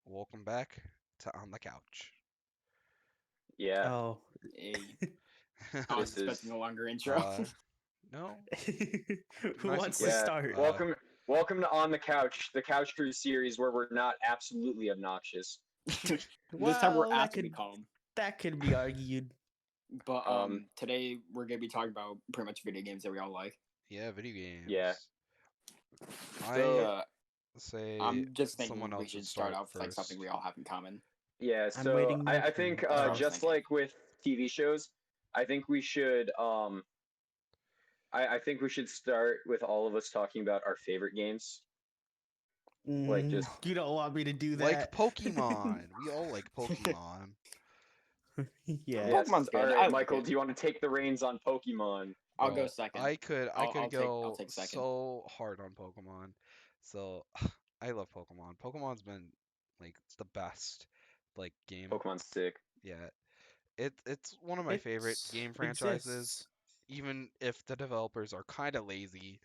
Welcome back to On the Couch. Yeah, Oh. Hey, I was this expecting is a longer intro. No, Who Nice wants and to yeah. quick. start? Welcome to On the Couch, the Couch Crew series where we're not absolutely obnoxious. This time we're Well, asked to be calm. that could be argued. But Um, today we're gonna be talking about pretty much video games that we all like. yeah, video games. Yeah. I So say I'm just someone thinking we else should should start start off with like something first. we all have in common. yeah, I'm so waiting my I turn. think That's what I was just thinking. like with TV shows, I think we should I think we should start with all of us talking about our favorite games. Like just You don't want me to do Like that. Pokemon. We all like Pokemon. Yeah. yes. Pokemon's All good. right, I like Michael, it. do you want to take the reins on Pokemon? I'll go Bro, second. I could I'll go take second. so hard on Pokemon. So I love Pokemon. Pokemon's been like the best like game. Pokemon's sick. Yeah. It's one of my favorite It game franchises, exists. even if the developers are kind of lazy,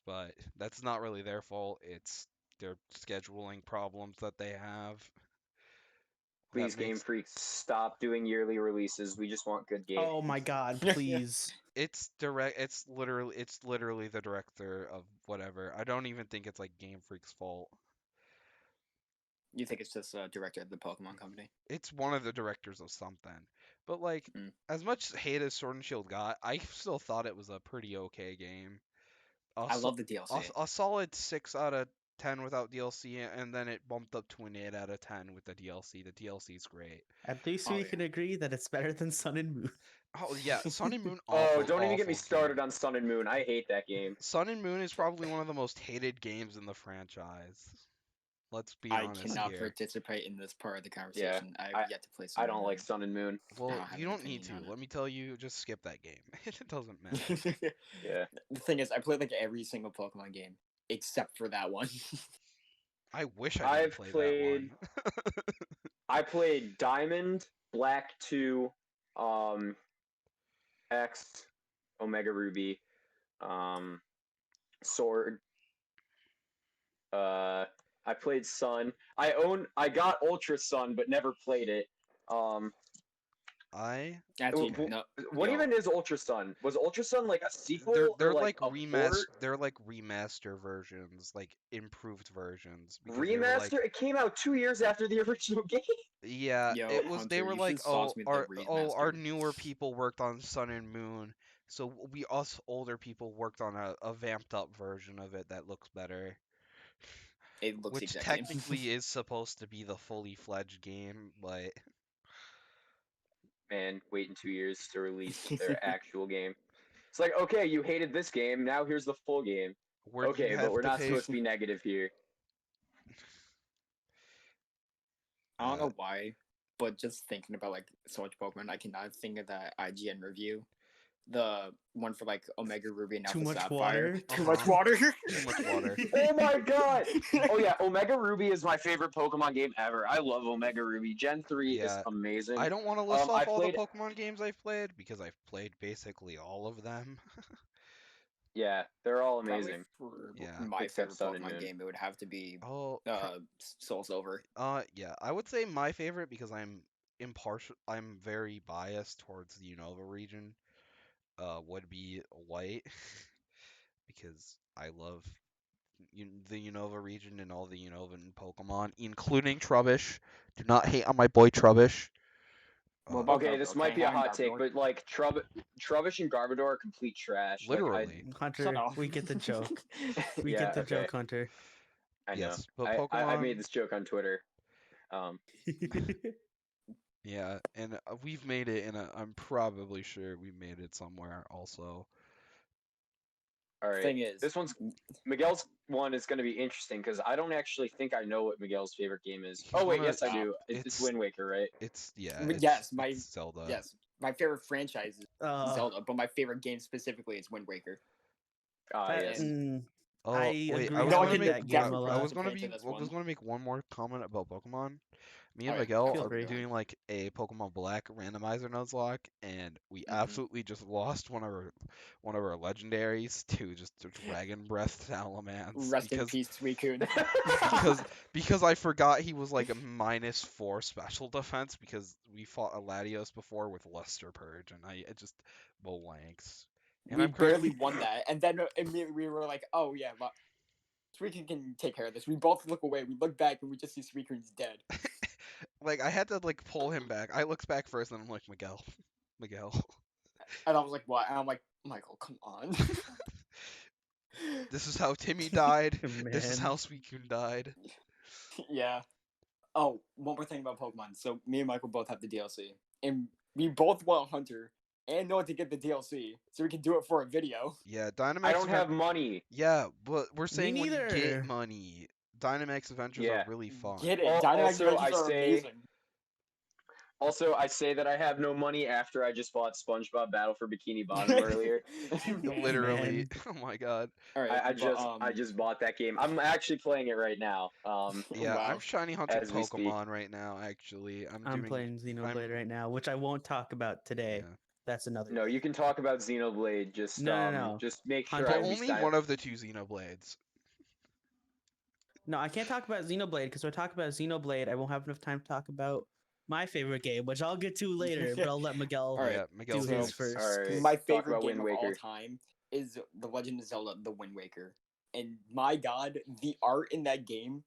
but that's not really their fault. It's their scheduling problems that they have. Please, That Game makes Freaks, stop doing yearly releases. We just want good games. Oh my god, please. it's literally the director of whatever. I don't even think it's like Game Freak's fault. You think it's just director of the Pokemon company? It's one of the directors of something. But like Mm. as much hate as Sword and Shield got, I still thought it was a pretty okay game. I love the DLC. A solid 6 out of 10 without DLC, and then it bumped up to an 8 out of 10 with the DLC. The DLC is great. At least Oh, we yeah. can agree that it's better than Sun and Moon. Oh yeah, Sun and Moon. Oh, Awful, don't even get me awful started game. on Sun and Moon. I hate that game. Sun and Moon is probably one of the most hated games in the franchise. Let's be I honest cannot here. participate in this part of the conversation. I- I've yet to play. I don't like Sun and Moon. Well, I don't have you an don't need to. opinion on it. Let me tell you, just skip that game. It doesn't matter. Yeah. The thing is, I played like every single Pokemon game except for that one. I wish I didn't I've play played- that one. I played Diamond, Black 2, X, Omega Ruby, Sword. I played Sun. I got Ultra Sun, but never played it. Actually, w- no. What yo, even is Ultra Sun? Was Ultra Sun like a sequel? They're or like a port? they're like remaster versions, like improved versions. Because they were, like, Remaster? It came out 2 years after the original game. yeah, Yo, it was. They Hunter, were you like, should sauce me the our remaster. newer people worked on Sun and Moon, so we us older people worked on a vamped up version of it that looks better. It looks Which exactly. technically is supposed to be the fully fledged game, but Man, waiting 2 years to release their actual game. It's like, okay, you hated this game, now here's the full game. where you Okay, have but we're to not pay. supposed to be negative here. I don't Uh, know why, but just thinking about like so much Pokemon, I cannot think of that IGN review. The one for like Omega Ruby and Too Alpha much Sapphire. water? Too much Uh-huh. water. Too much water. Oh my god! Oh yeah, Omega Ruby is my favorite Pokemon game ever. I love Omega Ruby. Gen 3 is Yeah, amazing. I don't want to list I off all played- the Pokemon games I've played because I've played basically all of them. Yeah, they're all Probably amazing. for Yeah. my Except favorite Sun and Pokemon Moon. game, it would have to be Oh, Soul Silver. yeah, I would say my favorite because I'm impartial. I'm very biased towards the Unova region. Would be White because I love the Unova region and all the Unovan Pokemon, including Trubbish. Do not hate on my boy Trubbish. What about Okay, this Garbodor? might Can be a I have hot take, Garbodor? but like Trubbish and Garbodor are complete trash. Literally. Hunter, Shut up. we get the joke. We Yeah, get the okay. joke, Hunter. I know. Yes, but I Pokemon. made this joke on Twitter. Yeah, and we've made it in a. I'm probably sure we made it somewhere also. All right. Thing is, This one's Miguel's one is going to be interesting because I don't actually think I know what Miguel's favorite game is. He's Oh wait, one of- yes I do. It's it's- Wind Waker, right? It's yeah. But It's, yes, my- it's Zelda. yes, my favorite franchise is Uh, Zelda, but my favorite game specifically is Wind Waker. Ah, that- yes. And Oh I wait, agree. I I was No, I gonna like can make that game a definitely I lot. was gonna complain to be this I was one. gonna make one more comment about Pokemon. Me and Alright, Miguel Feel are free. doing like a Pokemon Black randomizer Nuzlocke, and we Mhm. absolutely just lost one of our legendaries to just a Dragon Breath Salamence Rest in peace, Suicune. because I forgot he was like a -4 special defense because we fought a Latios before with Luster Purge, and it just blanks. And We I'm barely currently won that, and then immediately we were like, "Oh yeah, Suicune can take care of this." We both look away. We look back, and we just see Suicune's dead. like I had to like pull him back. I looked back first, and I'm like Miguel, Miguel. And I was like, "What?" And I'm like, "Michael, come on." This is how Timmy died. This is Man. how Suicune died. Yeah. Oh, one more thing about Pokemon. So me and Michael both have the DLC, and we both want Hunter and know to get the DLC, so we can do it for a video. Yeah, I Dynamax don't have money. Yeah, but we're Me saying when you get neither. money, Dynamax Adventures are Yeah. really fun. Get it? Al- Dynamax also, I Adventures are say amazing. Also, I say that I have no money after I just bought SpongeBob Battle for Bikini Bottom earlier. Literally. Man. Oh my god. All right, I just bought that game. I'm actually playing it right now. Yeah, I'm wow. shiny hunting As we speak. Pokemon right now, actually. I'm playing Xenoblade I'm right now, which I won't talk about today. yeah. That's another No, day. you can talk about Xenoblade. No. Just make sure Hunter- I But only restart. one of the two Xenoblades. No, I can't talk about Xenoblade because if I talk about Xenoblade, I won't have enough time to talk about my favorite game, which I'll get to later. But I'll let Miguel All right, Yeah, Miguel's do his next. first. All right. 'cause- My Talk favorite about game Wind of all Waker. time is The Legend of Zelda: The Wind Waker, and my God, the art in that game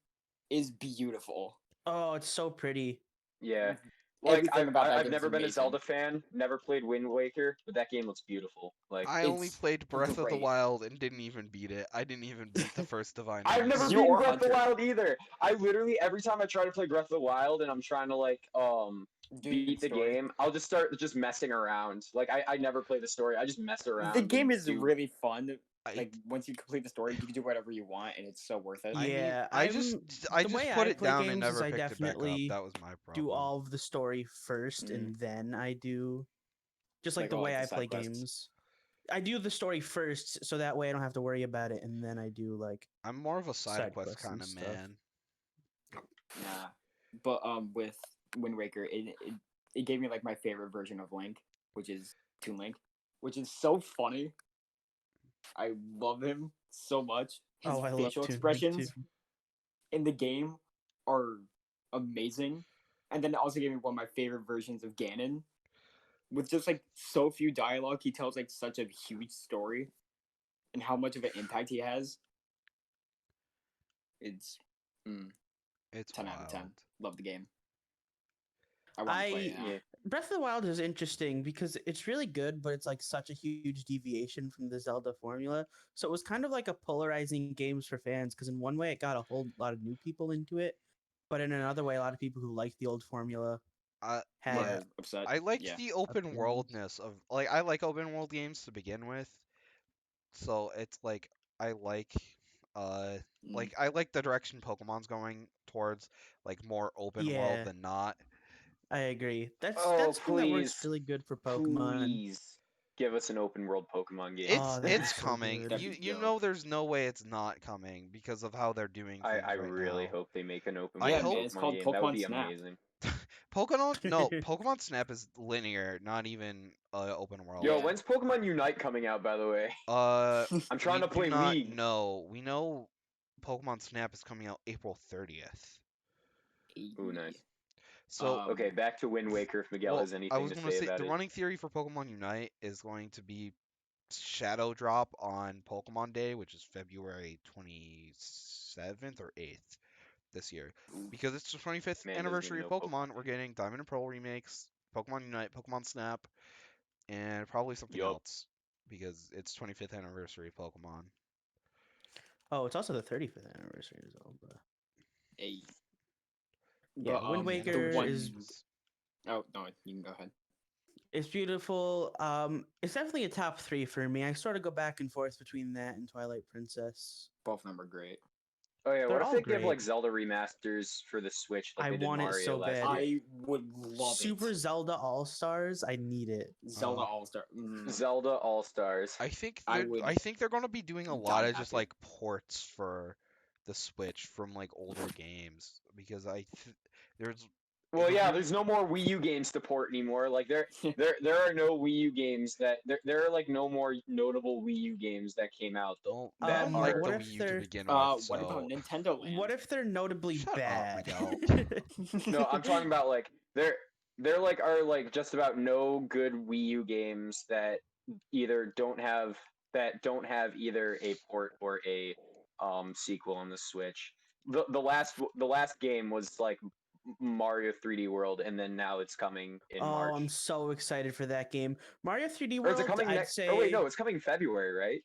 is beautiful. Oh, it's so pretty. Yeah. Like Everything about that I've game never is been a amazing. Zelda fan, never played Wind Waker, but that game looks beautiful. Like I only It's played Breath of the great. Wild and didn't even beat it. I didn't even beat the first Divine I've never Beast. You beaten or Breath of the Hunter. Wild either. I literally every time I try to play Breath of the Wild and I'm trying to like beat the story. game, I'll just start just messing around. Like I never play the story. I just mess around. The game and is do- really fun. I Like once you complete the story, you can do whatever you want, and it's so worth it. I mean, Yeah, I just I the just way put I it play down and games is never I picked it back up. definitely That was my problem. do all of the story first, Mm. and then I do just like Like the all, way like, I the side play quests. games. I do the story first, so that way I don't have to worry about it, and then I do like I'm more of a side side quest quests and kind of stuff. man. Nah. But with Wind Waker, it gave me like my favorite version of Link, which is Toon Link, which is so funny. I love him so much. His Oh, I love facial Toon Link expressions too. in the game are amazing. And then it also gave me one of my favorite versions of Ganon. With just like so few dialogue, he tells like such a huge story and how much of an impact he has. It's It's 10 out of 10. wild. Love the game. I want to play it now. Yeah. Breath of the Wild is interesting because it's really good, but it's like such a huge deviation from the Zelda formula. So it was kind of like a polarizing games for fans because in one way it got a whole lot of new people into it, but in another way, a lot of people who liked the old formula had. Yeah, Were upset. I liked Yeah. the open opinions. worldness of like I like open world games to begin with. So it's like I Mm. I like the direction Pokemon's going towards, like more open world Yeah, than not. I agree. That's Oh, something that works please. really good for Pokemon. Please give us an open world Pokemon game. Oh, that'd be It's so coming. good. That'd You be you dope. know there's no way it's not coming because of how they're doing things I right really now. hope they make an open I Yeah, world hope man, it's Pokemon called game. That would Pokemon be Snap. amazing. Pokemon Snap is linear, not even open world. Yo, Yeah. when's Pokemon Unite coming out, by the way? I'm trying We to play do not League. know. We know Pokemon Snap is coming out April 30th. Ooh, nice. So, Okay, back to Wind Waker if Miguel well, has I anything was to gonna say say about the it. running theory for Pokemon Unite is going to be Shadow Drop on Pokemon Day, which is February 27th or 8th this year. Because it's the 25th Man doesn't anniversary even of know Pokemon, we're getting Diamond and Pearl remakes, Pokemon Unite, Pokemon Snap, and probably something Yup. else because it's 25th anniversary of Pokemon. Oh, it's also the 35th anniversary of Zelda. Hey. Yeah, But, Wind the Waker one... is Oh, no, you can go ahead. it's beautiful. It's definitely a top 3 for me. I sort of go back and forth between that and Twilight Princess. Both of them are great. Oh yeah, They're what if all they give great. like Zelda remasters for the Switch like I they did want it Mario so last bad. year? I would love Super it. Zelda All Stars. I need it. Zelda Oh. All Star. Zelda All Stars. I think I they're would I think they're gonna be doing a lot die of just happy. like ports for the Switch from like older games because there's Well, the yeah, Wii there's no more Wii U games to port anymore. Like there are no Wii U games that there are like no more notable Wii U games that came out well, I that didn't like are What the if Wii U to they're begin with, What about so Nintendo Land? what if they're notably Shut up, bad? Miguel. No, I'm talking about like there like are like just about no good Wii U games that either don't have either a port or a sequel on the Switch. The last game was like Mario 3D World, and then now it's coming in Oh, I'm March. so excited for that game. Mario 3D Or is it World, coming I'd next? say. Oh wait, no, it's coming February, right?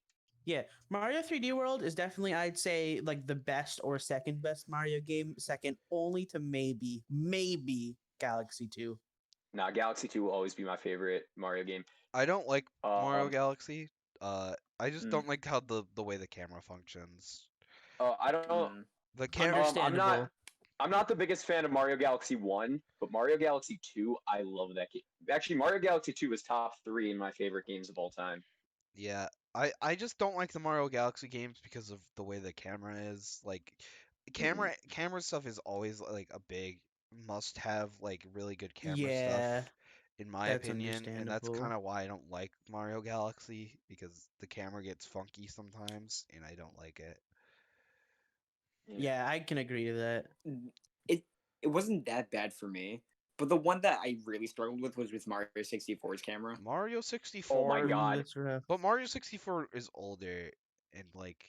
Yeah, Mario 3D World is definitely, I'd say, like the best or second best Mario game, second only to maybe Galaxy 2. Nah, Galaxy 2 will always be my favorite Mario game. I don't like Mario Um, Galaxy. I just Mm. don't like how the way the camera functions. I don't. Mm. The camera, Understandable. I'm not the biggest fan of Mario Galaxy 1, but Mario Galaxy 2, I love that game. Actually, Mario Galaxy 2 is top 3 in my favorite games of all time. yeah, I just don't like the Mario Galaxy games because of the way the camera is. Like, camera stuff is always like a big must have, like really good camera stuff, Yeah, in my that's opinion, and that's understandable. kind of why I don't like Mario Galaxy because the camera gets funky sometimes, and I don't like it. Yeah, I can agree to that. It wasn't that bad for me, but the one that I really struggled with was with Mario 64's camera. Mario Oh 64, my Ooh, god. that's rough. but Mario 64 is older and like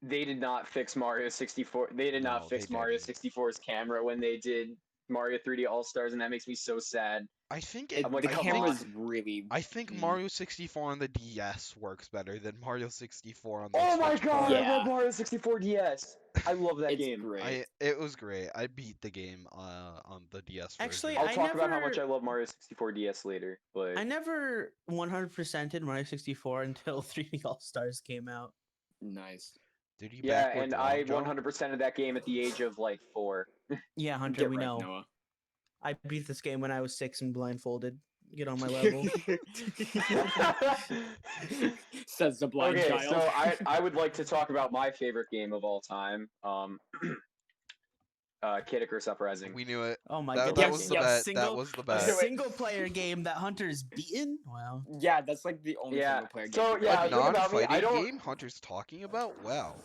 They did not fix Mario 64. They did not no, they fix Mario didn't. 64's camera when they did Mario 3D All Stars, and that makes me so sad. I think it. I'm like, The come camera's on. really. I think mm. Mario 64 on the DS works better than Mario 64 on the Oh my Switch god, port. I love Yeah. Mario 64 DS. I love that It's game. great. It was great. I beat the game on the DS version. Actually, I'll I talk about how much never- I love Mario 64 DS later, but I never 100%ed Mario 64 until 3D All Stars came out. Nice. Did you yeah, backward and long I jump? 100% of that game at the age of like 4. Yeah, Hunter, Get we right, know. Noah. I beat this game when I was 6 and blindfolded. Get on my level. Says the blind Okay, child. so I would like to talk about my favorite game of all time, Kid Icarus Uprising. We knew it. Oh my That, goodness. that was the Yes, bet. Single, That was the a bet. Okay, wait. single player game that Hunter's beaten? Wow. Yeah, that's like the only Yeah, single player game. so, we've yeah, A the thing about me, I non-fighting don't- game Hunter's talking about? Wow.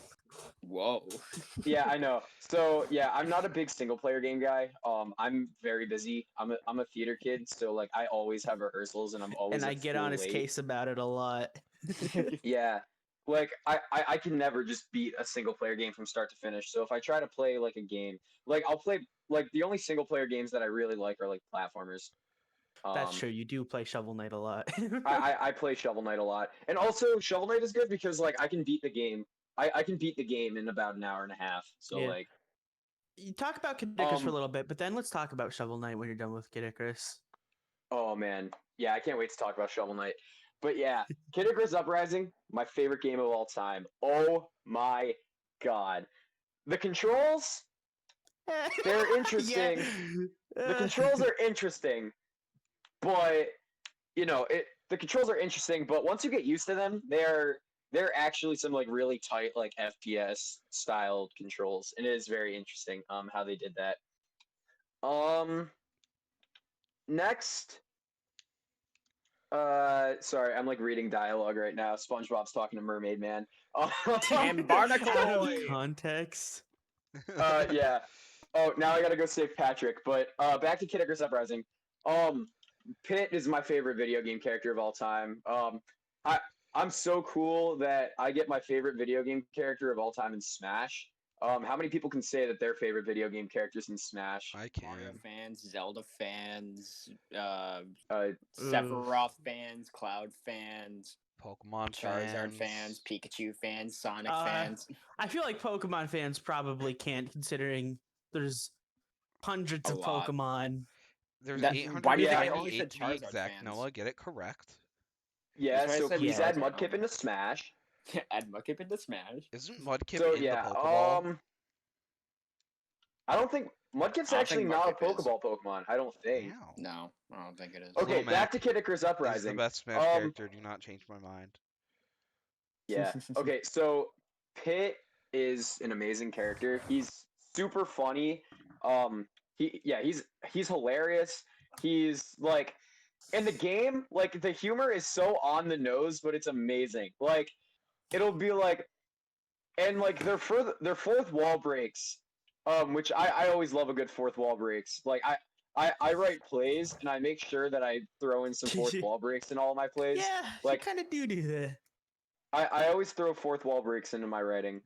Whoa. Yeah, I know. So yeah, I'm not a big single player game guy. I'm very busy. I'm a theater kid, so like I always have rehearsals and I'm always And I at get school on his late. case about it a lot. Yeah. Like I can never just beat a single player game from start to finish. So if I try to play like a game, like I'll play like the only single player games that I really like are like platformers. That's true. You do play Shovel Knight a lot. I play Shovel Knight a lot. And also Shovel Knight is good because like I can beat the game. I can beat the game in about an hour and a half. So Yeah. like You talk about Kid Icarus for a Um, little bit, but then let's talk about Shovel Knight when you're done with Kid Icarus. oh man. Yeah, I can't wait to talk about Shovel Knight. But yeah, Kid Icarus Uprising, my favorite game of all time. Oh my god. The controls, they're interesting. The controls are interesting, but you know, the controls are interesting, but once you get used to them, they're actually some like really tight like FPS styled controls, and it is very interesting how they did that. Next, sorry, I'm like reading dialogue right now. SpongeBob's talking to Mermaid Man. And Barnacle Out of Boy. context. Yeah. Oh, now I gotta go save Patrick. But back to Kid Icarus Uprising. Pit is my favorite video game character of all time. I'm so cool that I get my favorite video game character of all time in Smash. How many people can say that their favorite video game characters in Smash? I Mario can. fans, Zelda fans, Uh, Sephiroth fans, Cloud fans, Pokemon Charizard fans, Pikachu fans, Sonic Uh, fans. I feel like Pokemon fans probably can't, considering there's hundreds A of lot. Pokemon. There's That- why do you think I only 898 said to be Charizard exact. fans? Noah, get it correct. yeah, That's why I so said please Yeah. add Charizard Mudkip only. into Smash. Add Mudkip into Smash. Isn't Mudkip So in the yeah, Pokeball? I don't think Mudkip's I don't actually think not a Mudkip is. Pokeball Pokemon. I don't think. Wow. No, I don't think it is. Okay, Little back Mac to Kid Icarus is the Uprising. best Smash character. Do not change my mind. Yeah. Okay, so Pit is an amazing character. He's super funny. He's hilarious. He's like in the game, like the humor is so on the nose, but it's amazing. Like it'll be like and like their fourth wall breaks, which I always love a good fourth wall breaks. Like I write plays and I make sure that I throw in some fourth wall breaks in all of my plays. Yeah, you Like kind of do that. I always throw fourth wall breaks into my writing.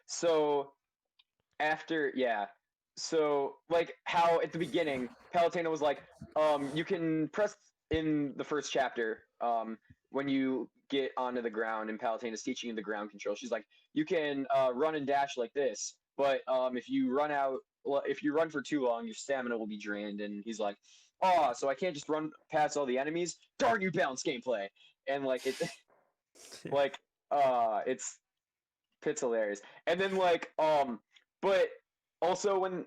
So after so like how at the beginning Palutena was like, you can press in the first chapter, when you get onto the ground and Palutena's teaching you the ground control. She's like, you can run and dash like this, but if you run for too long, your stamina will be drained. And he's like, oh, so I can't just run past all the enemies? Darn you, balanced gameplay. And like it like it's Pit's hilarious. And then but also when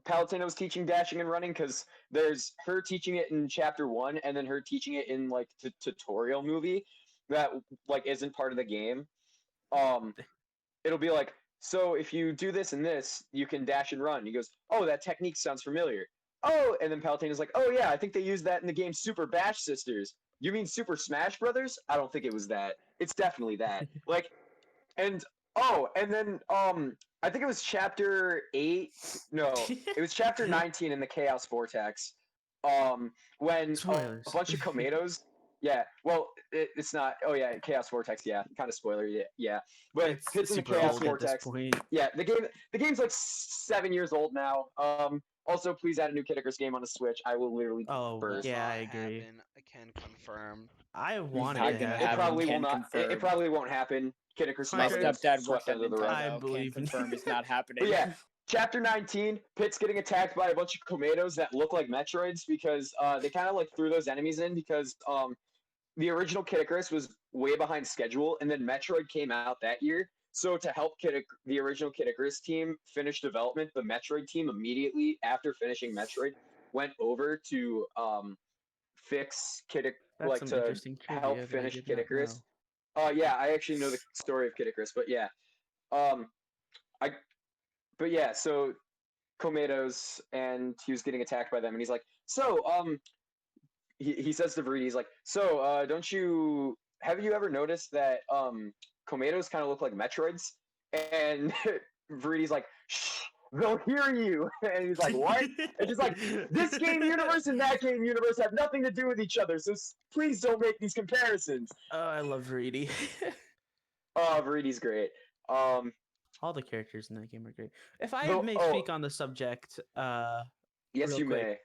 Palutena was teaching dashing and running, because there's her teaching it in chapter 1 and then her teaching it in like the tutorial movie that like isn't part of the game. It'll be like, so if you do this and this, you can dash and run. He goes, oh, that technique sounds familiar. Oh, and then Palutena's like, oh yeah, I think they used that in the game Super Bash Sisters. You mean Super Smash Brothers? I don't think it was that. It's definitely that. Like, and and then I think it was chapter 8. No, it was chapter 19 in the Chaos Vortex. When Spoilers. a bunch of Komedos. Yeah, well, it's not. Oh yeah, Chaos Vortex. Yeah, kind of spoiler. Yeah, but It's Pit's in the super Chaos old at this Vortex. point. Yeah, the game's like 7 years old now. Also, please add a new Kid Icarus game on the Switch. I will literally Oh, burst. yeah, I Not agree. happen. I can confirm. I wanted not to gonna have It happen. probably will Can not. It confirm. probably won't happen. Kid Icarus is My never gonna stepdad swept works at under the rug. I Nintendo. believe Can in confirm you. it's not happening. But yeah, chapter 19, Pit's getting attacked by a bunch of Komedos that look like Metroids because they kind of like threw those enemies in because the original Kid Icarus was way behind schedule, and then Metroid came out that year. So to help the original Kid Icarus team finish development, the Metroid team immediately after finishing Metroid went over to fix That's like some to interesting help trivia that I finish did Kid not Icarus. know. Yeah, I actually know the story of Kid Icarus, but yeah, um, I but yeah, so Komedos, and he was getting attacked by them, and he's like, so he says to Vreedy, he's like, so don't you have you ever noticed that Komedos kind of look like Metroids? And Vreedy's like, shh, they'll hear you. And he's like, what? And she's like, this game universe and that game universe have nothing to do with each other, so please don't make these comparisons. Oh, I love Reedy. Oh, Vreedy's great. All the characters in that game are great. If I Though- may oh. speak on the subject, Yes, real you quick. may.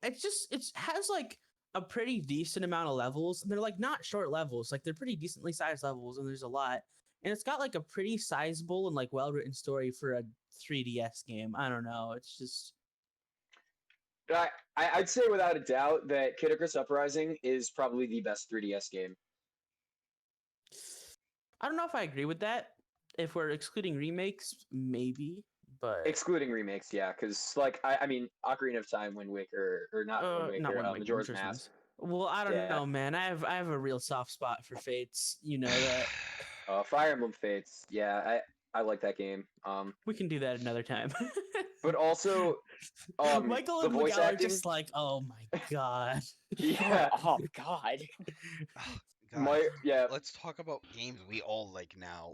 It has like a pretty decent amount of levels, and they're like not short levels, like they're pretty decently sized levels, and there's a lot, and it's got like a pretty sizable and like well written story for a 3DS game. I don't know, it's just I'd say without a doubt that Kid Icarus Uprising is probably the best 3DS game. I don't know if I agree with that. If we're excluding remakes, maybe, but Excluding remakes, yeah, because like I mean, Ocarina of Time, Wind Waker, or not Wind Waker, not Wind Waker, Majora's Majora's Mask. Mask. Well, I don't Yeah. know, man. I have a real soft spot for Fates. You know that. Fire Emblem Fates, yeah, I like that game. We can do that another time. But also, Michael the and voice Miguel are acting. just like, oh my god. Yeah, Oh God. Guys, yeah. let's talk about games we all like now.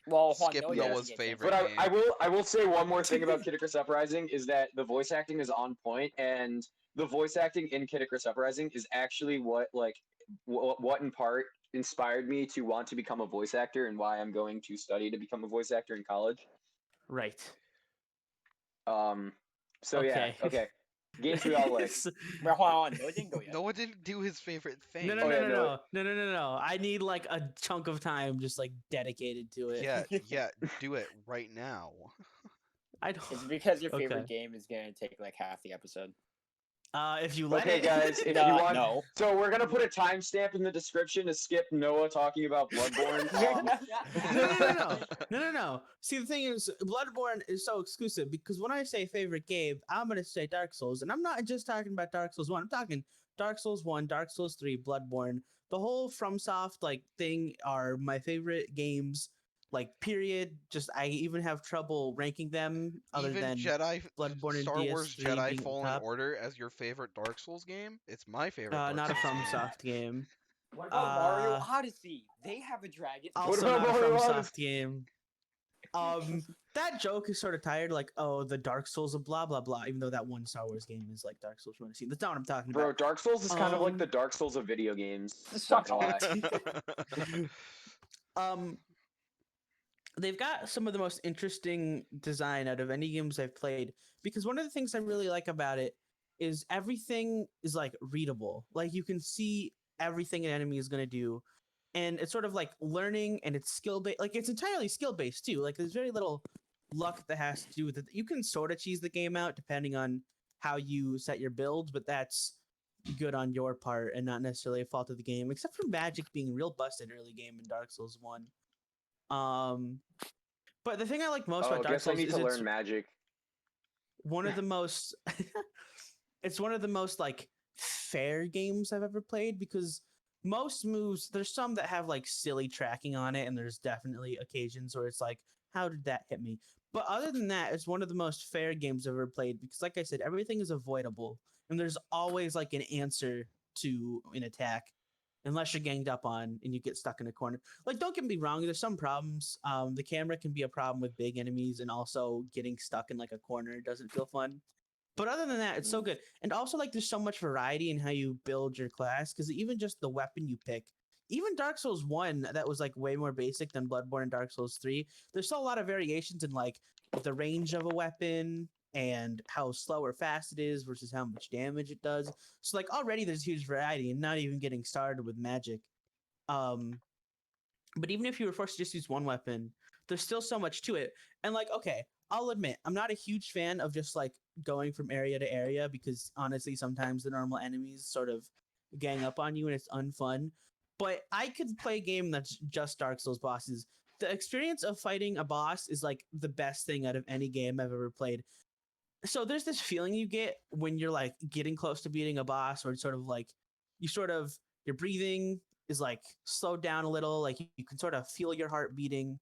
Well, Juan, Skip no, Noah's yes, favorite. But game. I will say one more thing about Kid Icarus Uprising is that the voice acting is on point, and the voice acting in Kid Icarus Uprising is actually what in part inspired me to want to become a voice actor and why I'm going to study to become a voice actor in college. Right. So Okay. yeah, okay. Games we all like. Well, hold on, no, it didn't go yet. Noah didn't do his favorite thing. No. I need like a chunk of time just like dedicated to it. Yeah, do it right now. I don't. It's because your Okay. favorite game is gonna take like half the episode. If you let Okay, it. guys, if you want, No. so we're gonna put a timestamp in the description to skip Noah talking about Bloodborne. No. See, the thing is, Bloodborne is so exclusive because when I say favorite game, I'm gonna say Dark Souls, and I'm not just talking about Dark Souls 1. I'm talking Dark Souls 1, Dark Souls 3, Bloodborne. The whole FromSoft like thing are my favorite games. Like period. Just I even have trouble ranking them other Even than Bloodborne and Star Wars DS3 Jedi being Fallen top. Order as your favorite Dark Souls game? It's my favorite Dark Not a Souls game. FromSoft game. What about Mario Odyssey? They have a dragon. What Also about not a Mario FromSoft Odyssey? game. That joke is sort of tired, like, oh, the Dark Souls of blah blah blah. Even though that one Star Wars game is like Dark Souls 1. That's not what I'm talking Bro, about. Dark Souls is kind of like the Um, Dark Souls of video games. Shut Not gonna up. lie. um, they've got some of the most interesting design out of any games I've played because one of the things I really like about it is everything is like readable. Like you can see everything an enemy is gonna do, and it's sort of like learning and it's skill based. Like it's entirely skill based too. Like there's very little luck that has to do with it. You can sort of cheese the game out depending on how you set your builds, but that's good on your part and not necessarily a fault of the game, except for magic being real busted early game in Dark Souls 1. Um, but the thing I like most Oh, about Dark guess I Souls need is to it's learn magic. one of the most it's one of the most like fair games I've ever played because most moves there's some that have like silly tracking on it and there's definitely occasions where it's like how did that hit me? But other than that, it's one of the most fair games I've ever played because like I said, everything is avoidable and there's always like an answer to an attack unless you're ganged up on and you get stuck in a corner. Like don't get me wrong, there's some problems. The camera can be a problem with big enemies and also getting stuck in like a corner doesn't feel fun. But other than that, it's so good. And also, like, there's so much variety in how you build your class because even just the weapon you pick, even Dark Souls 1, that was like way more basic than Bloodborne and Dark Souls 3, there's still a lot of variations in like the range of a weapon and how slow or fast it is versus how much damage it does. So, like, already there's huge variety and not even getting started with magic. Um, but even if you were forced to just use one weapon, there's still so much to it. And like, okay, I'll admit, I'm not a huge fan of just like going from area to area because honestly, sometimes the normal enemies sort of gang up on you and it's unfun. But I could play a game that's just Dark Souls bosses. The experience of fighting a boss is like the best thing out of any game I've ever played. So there's this feeling you get when you're like getting close to beating a boss, or it's sort of like you sort of your breathing is like slowed down a little, like you can sort of feel your heart beating,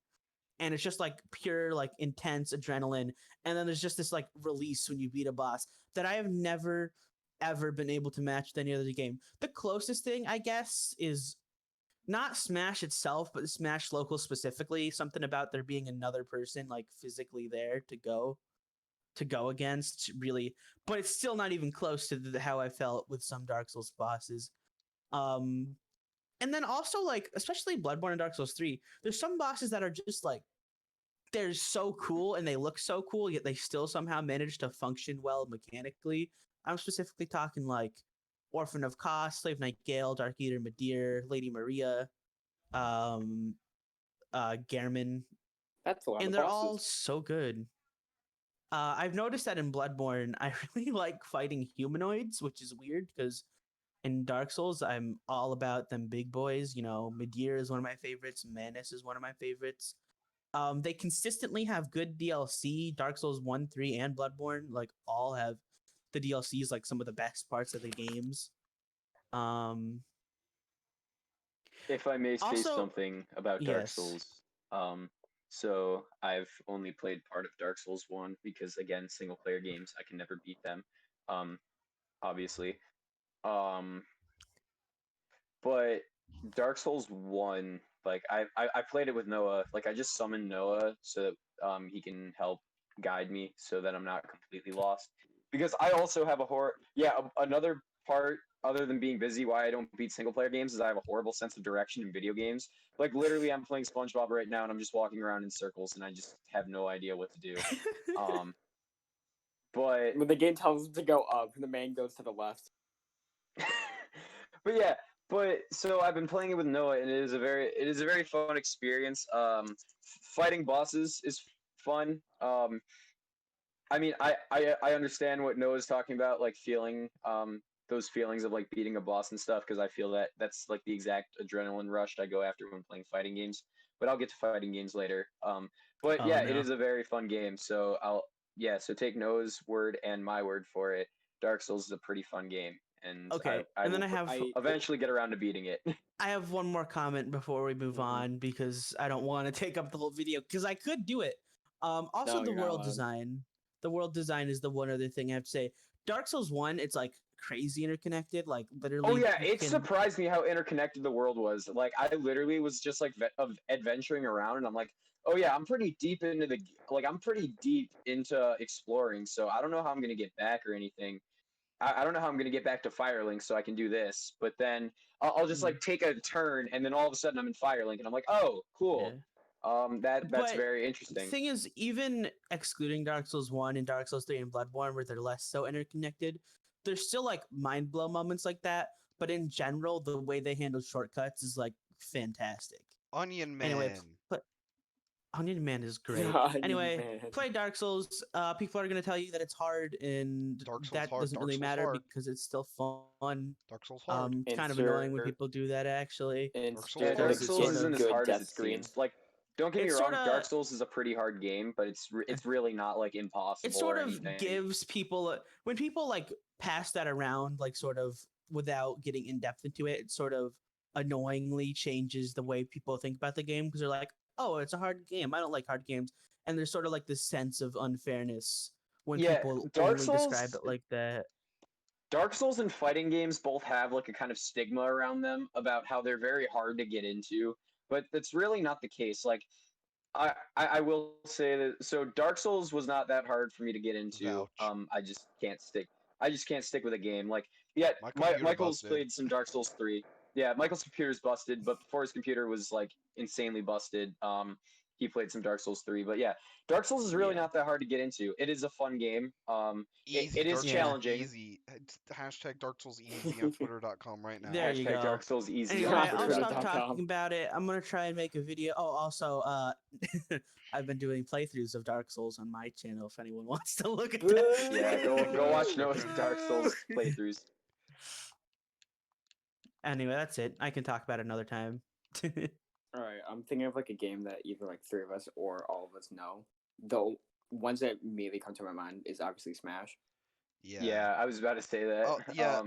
and it's just like pure like intense adrenaline. And then there's just this like release when you beat a boss that I have never ever been able to match with any other game. The closest thing I guess is not Smash itself, but Smash Local specifically. Something about there being another person like physically there to go against really, but it's still not even close to how I felt with some Dark Souls bosses. Um, and then also like especially Bloodborne and Dark Souls 3, there's some bosses that are just like they're so cool and they look so cool, yet they still somehow manage to function well mechanically. I'm specifically talking like Orphan of Kos, Slave Knight Gale, Dark Eater Midir, Lady Maria, um, Gehrman, That's a lot and of they're all bosses. so good. I've noticed that in Bloodborne, I really like fighting humanoids, which is weird because in Dark Souls, I'm all about them big boys. You know, Midir is one of my favorites. Manus is one of my favorites. They consistently have good DLC. Dark Souls 1, 3, and Bloodborne, like, all have the DLCs, like, some of the best parts of the games. Um, If I may say also, something about Dark yes. Souls, um, so I've only played part of Dark Souls 1 because again, single player games, I can never beat them. Um, obviously. Um, but Dark Souls 1, like I played it with Noah. Like I just summoned Noah so that he can help guide me so that I'm not completely lost. Because I also have a horror. Yeah, another part other than being busy why I don't beat single player games is I have a horrible sense of direction in video games. Like literally, I'm playing SpongeBob right now and I'm just walking around in circles and I just have no idea what to do. Um, but When the game tells him to go up, the man goes to the left. but yeah, but so I've been playing it with Noah, and it is a very fun experience. Fighting bosses is fun. I mean, I understand what Noah's talking about, like feeling those feelings of like beating a boss and stuff, because I feel that that's like the exact adrenaline rush I go after when playing fighting games. But I'll get to fighting games later. But Oh yeah, it no. is a very fun game. So so take Noah's word and my word for it. Dark Souls is a pretty fun game, and Okay, I and then will I have I eventually get around to beating it. I have one more comment before we move Mhm. on because I don't want to take up the whole video because I could do it. Also No, the you're not world allowed. design. The world design is the one other thing I have to say. Dark Souls 1, it's like crazy interconnected, like Oh literally yeah, you it can surprised me how interconnected the world was. Like I literally was just like of adventuring around, and I'm like, oh yeah, I'm pretty deep into I'm pretty deep into exploring. So I don't know how I'm gonna get back or anything. I don't know how I'm gonna get back to Firelink so I can do this. But then I'll just mm, like take a turn, and then all of a sudden I'm in Firelink, and I'm like, oh cool. yeah. That's But very interesting. thing is, even excluding Dark Souls 1 and Dark Souls 3 and Bloodborne, where they're less so interconnected, there's still like mind blow moments like that. But in general, the way they handle shortcuts is like fantastic. Onion Anyway, Man. Onion Man is great. Onion Anyway, Man. play Dark Souls. People are gonna tell you that it's hard, and Dark Souls that hard. doesn't Dark really Souls matter hard. because it's still fun. Dark Souls hard. It's kind of annoying when people do that actually, Dark Souls Yeah, Insert Dark hard. because it Souls sort a isn't of as good hard as death it scene. seems. Like, don't get me it sort wrong, Dark of Souls is a pretty hard game, but it's really not like it impossible sort or of anything. gives people when people like pass that around like sort of without getting in depth into it, it sort of annoyingly changes the way people think about the game because they're like, oh, it's a hard game. I don't like hard games, and there's sort of like this sense of unfairness when Yeah, people Dark only describe Souls, it like that. Dark Souls and fighting games both have like a kind of stigma around them about how they're very hard to get into, but that's really not the case. Like, I will say that so Dark Souls was not that hard for me to get into. Vouch. I just can't stick. I just can't stick with a game. Like, yeah, My computer Michael's busted. played some Dark Souls 3. Yeah, Michael's computer's busted, but before his computer was like insanely busted, he played some Dark Souls 3. But yeah, Dark Souls is really Yeah. not that hard to get into. It is a fun game. Easy. It is Dark Souls Yeah. challenging. easy. It's hashtag Dark Souls easy on Twitter.com right now. There you Hashtag go. Dark Souls easy on Anyway, I'll stop Twitter.com. talking about it. I'm gonna try and make a video. Oh, also, I've been doing playthroughs of Dark Souls on my channel. If anyone wants to look at that. Yeah, go watch Noah's Dark Souls playthroughs. Anyway, that's it. I can talk about it another time. All right, I'm thinking of like a game that either like three of us or all of us know. The ones that immediately come to my mind is obviously Smash. Yeah, I was about to say that. Oh yeah.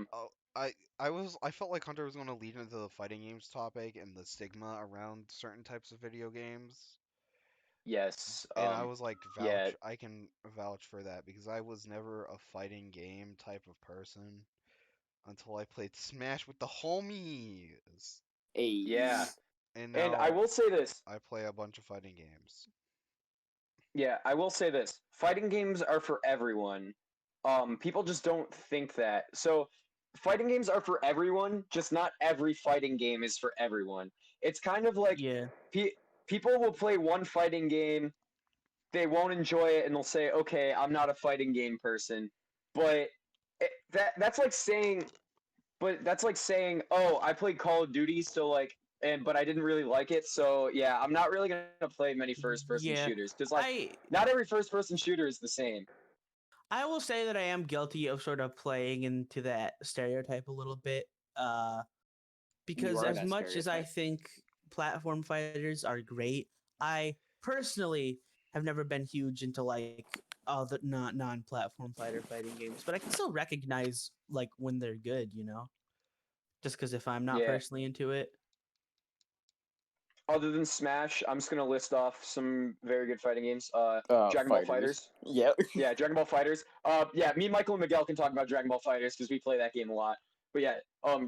I felt like Hunter was going to lead into the fighting games topic and the stigma around certain types of video games. Yes. And I was like, Yeah. I can vouch for that because I was never a fighting game type of person until I played Smash with the homies. Yeah. And And now I will say this. I play a bunch of fighting games. Yeah, I will say this. Fighting games are for everyone. People just don't think that. So, fighting games are for everyone, just not every fighting game is for everyone. It's kind of like Yeah. people will play one fighting game, they won't enjoy it, and they'll say, "Okay, I'm not a fighting game person." But that's like saying, "Oh, I played Call of Duty, so like, but I didn't really like it, so yeah, I'm not really gonna play many first-person Yeah. shooters because like, I not every first-person shooter is the same." I will say that I am guilty of sort of playing into that stereotype a little bit. Because are as that much as I stereotype. think platform fighters are great, I personally have never been huge into like all the non-platform fighting games, but I can still recognize like when they're good, you know? Just because if I'm not Yeah. personally into it. Other than Smash, I'm just gonna list off some very good fighting games. Dragon Ball Fighters. Yep. Yeah, Dragon Ball Fighters. Yeah, me, Michael, and Miguel can talk about Dragon Ball Fighters because we play that game a lot. But yeah,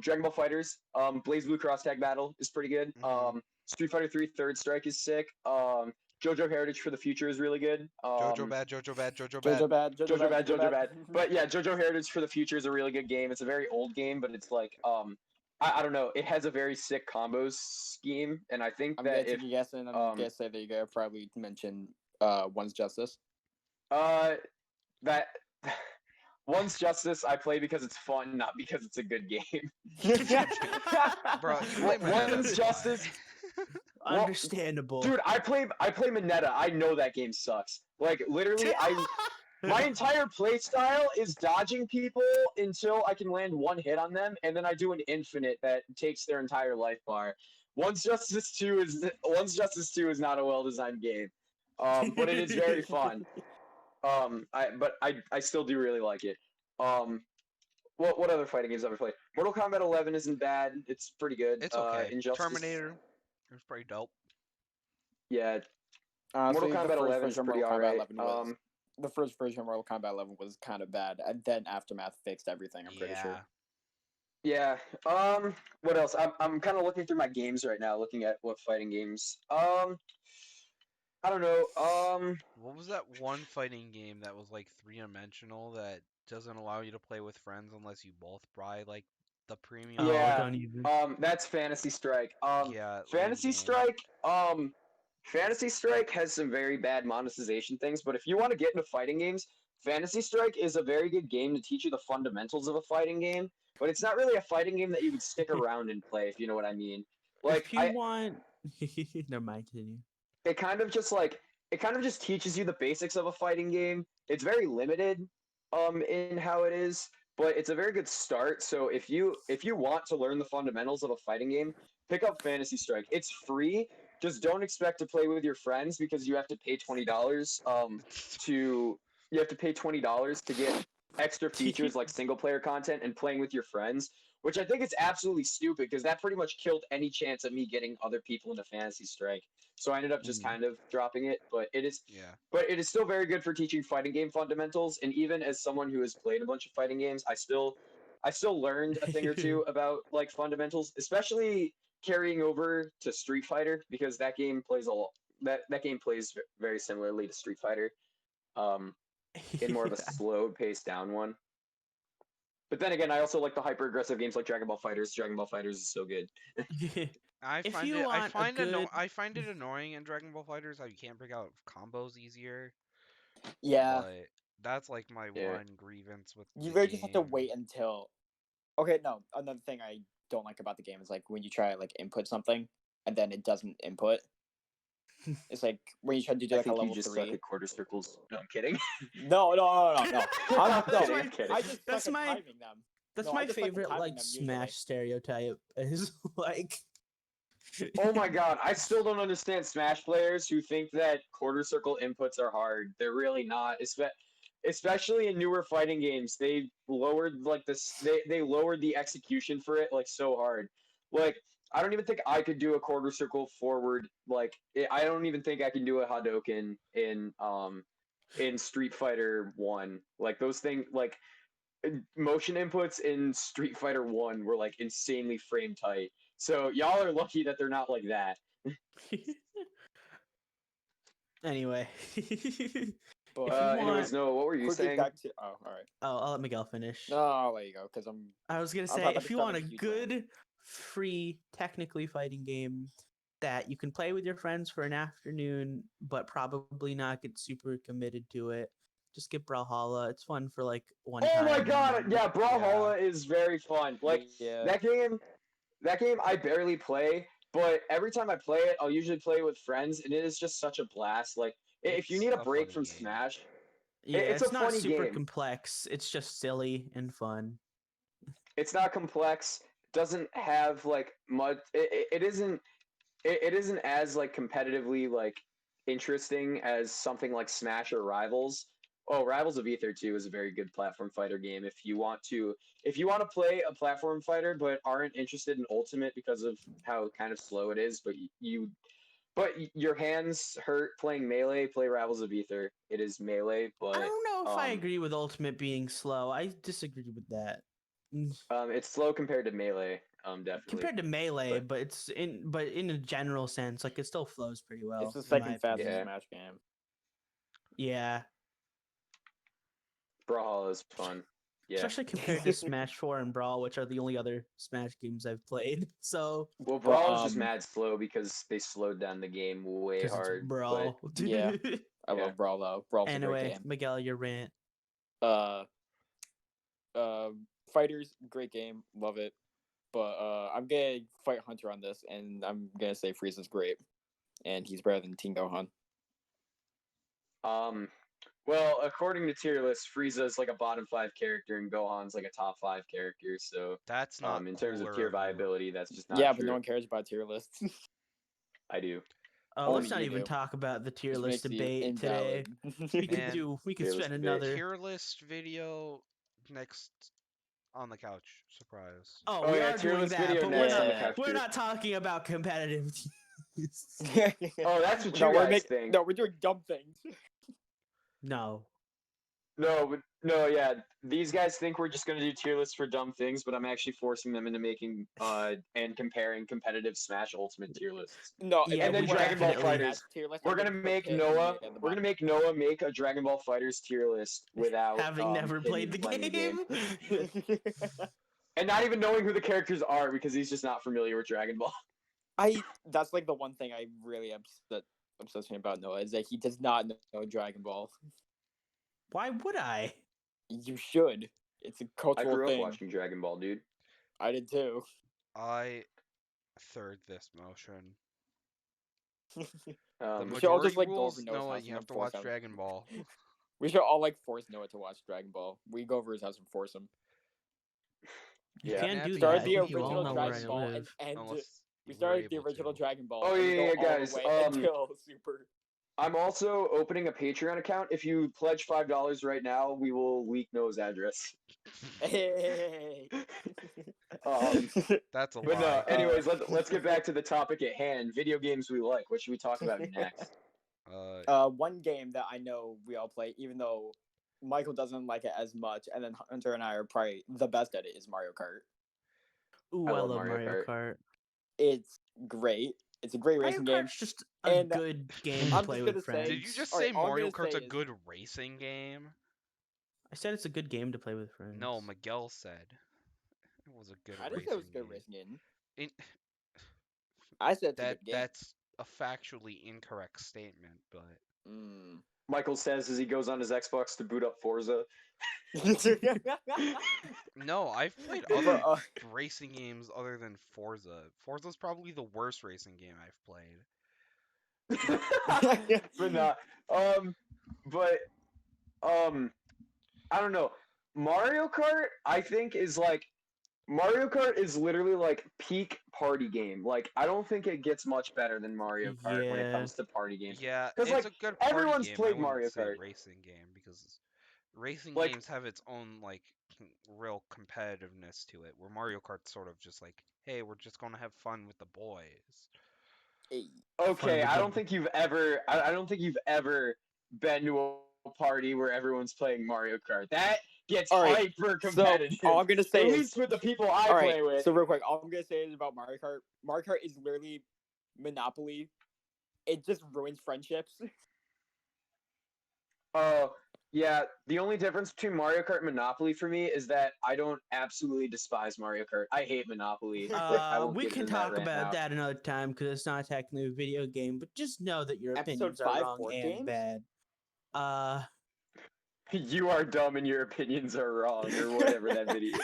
Dragon Ball Fighters. Blaze Blue Cross Tag Battle is pretty good. Mhm. Street Fighter 3 Third Strike is sick. JoJo Heritage for the Future is really good. Jojo bad, Jojo bad, Jojo Jojo bad. bad. Jojo bad. JoJo bad. But yeah, JoJo Heritage for the Future is a really good game. It's a very old game, but it's like I don't know. It has a very sick combos scheme, and I think I'm that gonna if take a guess, and I'm gonna say that you're gonna probably mention One's Justice. that One's Justice I play because it's fun, not because it's a good game. Bro, you play Mineta, One's it's Justice. fine. Well, Understandable. Dude, I play Mineta. I know that game sucks. Like literally, My entire play style is dodging people until I can land one hit on them, and then I do an infinite that takes their entire life bar. Once Justice 2 is not a well designed game, but it is very fun. I still do really like it. Um, what other fighting games have I played? Mortal Kombat 11 isn't bad. It's pretty good. It's okay. Injustice. Terminator. It was pretty dope. Yeah, Honestly, Mortal the Kombat first 11 is version of pretty Mortal Kombat alright. 11 was the first version of Mortal Kombat 11 was kind of bad, and then Aftermath fixed everything. I'm pretty sure. Yeah. What else? I'm kind of looking through my games right now, looking at what fighting games. I don't know. What was that one fighting game that was like three-dimensional that doesn't allow you to play with friends unless you both buy like the premium? Oh, Yeah. don't even. That's Fantasy Strike. Yeah, lame Fantasy game. Strike. Fantasy Strike has some very bad monetization things, but if you want to get into fighting games, Fantasy Strike is a very good game to teach you the fundamentals of a fighting game. But it's not really a fighting game that you would stick around and play, if you know what I mean. Like If you want, never mind. Continue. it kind of just teaches you the basics of a fighting game. It's very limited in how it is, but it's a very good start. So if you want to learn the fundamentals of a fighting game, pick up Fantasy Strike. It's free. Just don't expect to play with your friends because you have to pay $20 to get extra features like single player content and playing with your friends, which I think is absolutely stupid because that pretty much killed any chance of me getting other people into Fantasy Strike. So I ended up just kind of dropping it, but it is still very good for teaching fighting game fundamentals. And even as someone who has played a bunch of fighting games, I still learned a thing or two about like fundamentals, especially carrying over to Street Fighter because that game plays that game plays very similarly to Street Fighter, in more of a slow paced down one. But then again, I also like the hyper aggressive games like Dragon Ball Fighters. Dragon Ball Fighters is so good. I If find you it. I want a find it. good- I find it annoying in Dragon Ball Fighters how you can't break out combos easier. Yeah, But that's like my Yeah. one grievance with you the really game. just have to wait until. Okay, no. Another thing I don't like about the game is like when you try like input something and then it doesn't input. It's like when you try to do I like a think you level just suck 3. at quarter circles. No, I'm kidding. No. I'm, Kidding, no, I'm kidding. I just That's suck at my- timing them. That's No, I my just suck at favorite timing like them usually. Smash stereotype is like. Oh my god, I still don't understand Smash players who think that quarter circle inputs are hard. They're really not. Especially in newer fighting games, they lowered like this. They lowered the execution for it like so hard. Like I don't even think I could do a quarter circle forward. Like I don't even think I can do a Hadouken in Street Fighter 1. Like those things like motion inputs in Street Fighter 1 were like insanely frame tight. So y'all are lucky that they're not like that. Anyway. But If you Anyways, want- no, what were you quickly saying? back to. Oh, all right. Oh, I'll let Miguel finish. No, I'll let you go because I was gonna I'm say, about to if you start want a a huge good, free, technically fighting game that you can play with your friends for an afternoon, but probably not get super committed to it, just get Brawlhalla. It's fun for like one Oh time. my and god, then- yeah, Brawlhalla is very fun. Like yeah. that game I barely play, but every time I play it, I'll usually play with friends, and it is just such a blast. Like if you It's need a a break funny from game. Smash, Yeah, it's it's a not funny super game. complex. It's just silly and fun. It's not complex. Doesn't have like much. It isn't. It isn't as like competitively like interesting as something like Smash or Rivals. Oh, Rivals of Ether 2 is a very good platform fighter game if you want to play a platform fighter but aren't interested in Ultimate because of how kind of slow it is, but your hands hurt playing Melee, play Rivals of Ether. It is Melee, but I don't know if I um, agree with Ultimate being slow. I disagree with that. it's slow compared to Melee, definitely. Compared to Melee, But- but in a general sense, like it still flows pretty well. It's the in my second fastest opinion. Yeah. Smash game. Yeah, Brawlhalla is fun. Yeah. especially compared to Smash 4 and Brawl, which are the only other Smash games I've played. So Well, But, Brawl is just mad slow because they slowed down the game way 'cause it's hard. Brawl. Yeah. I Yeah. love Brawl though. Brawl's a great Anyway, game. Miguel, your rant. Uh, Fighters, great game, love it. But I'm gonna fight Hunter on this, and I'm gonna say Frieza's great, and he's better than Teen Gohan. But Well, according to tier list, Frieza's like a bottom 5 character and Gohan's like a top 5 character. So, That's not in terms of cooler tier of you. viability, that's just not Yeah, true. but no one cares about tier lists. I do. Oh, let's Only not you even do. talk about the tier Which list makes you debate today. invalid. We could tier spend list debate. another. Tier list video next on the couch. Surprise. Oh, Oh we yeah, are tier doing list that, video but next on the couch. we're Group. not talking about competitive teams. Oh, that's what No, you guys think. No, we're doing dumb things. No. No, yeah. These guys think we're just gonna do tier lists for dumb things, but I'm actually forcing them into making and comparing competitive Smash Ultimate tier lists. No, Yeah, and then we Dragon Ball definitely- Fighters. We're gonna make Noah. We're gonna make Noah make a Dragon Ball Fighters tier list without Having never him played the playing game. and not even knowing who the characters are because he's just not familiar with Dragon Ball. That's like the one thing I really obsessing about Noah is that he does not know Dragon Ball. Why would I? You should. It's a I cultural grew up thing. watching Dragon Ball, dude. I did too. I third this motion. The We should all majority just, like, go rules, over Noah's Noah, house you and have to then watch force him. Dragon Ball. We should all like force Noah to watch Dragon Ball. We go over his house and force him. You Yeah. can't do Start that. Start I the think you all original know where Dragon I Ball live. and Unless we you were started the able original to. Dragon Ball. Oh, and we yeah, go yeah, all guys, the way until Super. I'm also opening a Patreon account. If you pledge $5 right now, we will leak Noah's address. Hey. That's a But lie. no, anyways, let's get back to the topic at hand. Video games we like. What should we talk about next? One game that I know we all play, even though Michael doesn't like it as much, and then Hunter and I are probably the best at it, is Mario Kart. Ooh, I I love love Mario Mario Kart. It's great. It's a great Mario racing game. Kart's just a And good game to I'm play just with gonna say- friends. Did you just Alright, say all I'm Mario gonna Kart's say a is- good racing game? I said it's a good game to play with friends. No, Miguel said it was a good I didn't racing say it was a good game. racing game. In- I said it's a good game. That's a factually incorrect statement, but Michael says as he goes on his Xbox to boot up Forza. no, I've played But, other racing games other than Forza. Forza's probably the worst racing game I've played. But not. I don't know. Mario Kart, I think, is like Mario Kart is literally like peak party game. Like I don't think it gets much better than Mario Kart when it Yeah. comes to party games. Yeah, 'Cause, it's like, a good party everyone's game. played I wouldn't Mario say Kart. racing game because racing Like- games have its own like real competitiveness to it. Where Mario Kart's sort of just like, hey, we're just gonna have fun with the boys. Okay, with I the- don't think you've ever. I don't think you've ever been to a party where everyone's playing Mario Kart. That gets All right, hyper So competitive. all I'm gonna say At is, least with the people I all play right. with. So real quick, all I'm gonna say is about Mario Kart. Mario Kart is literally Monopoly. It just ruins friendships. Yeah, the only difference between Mario Kart and Monopoly for me is that I don't absolutely despise Mario Kart. I hate Monopoly. I won't We get can into talk right about now. that another time because it's not technically a video game. But just know that your Episode opinions 5 are wrong board and games? bad. You are dumb and your opinions are wrong, or whatever that video.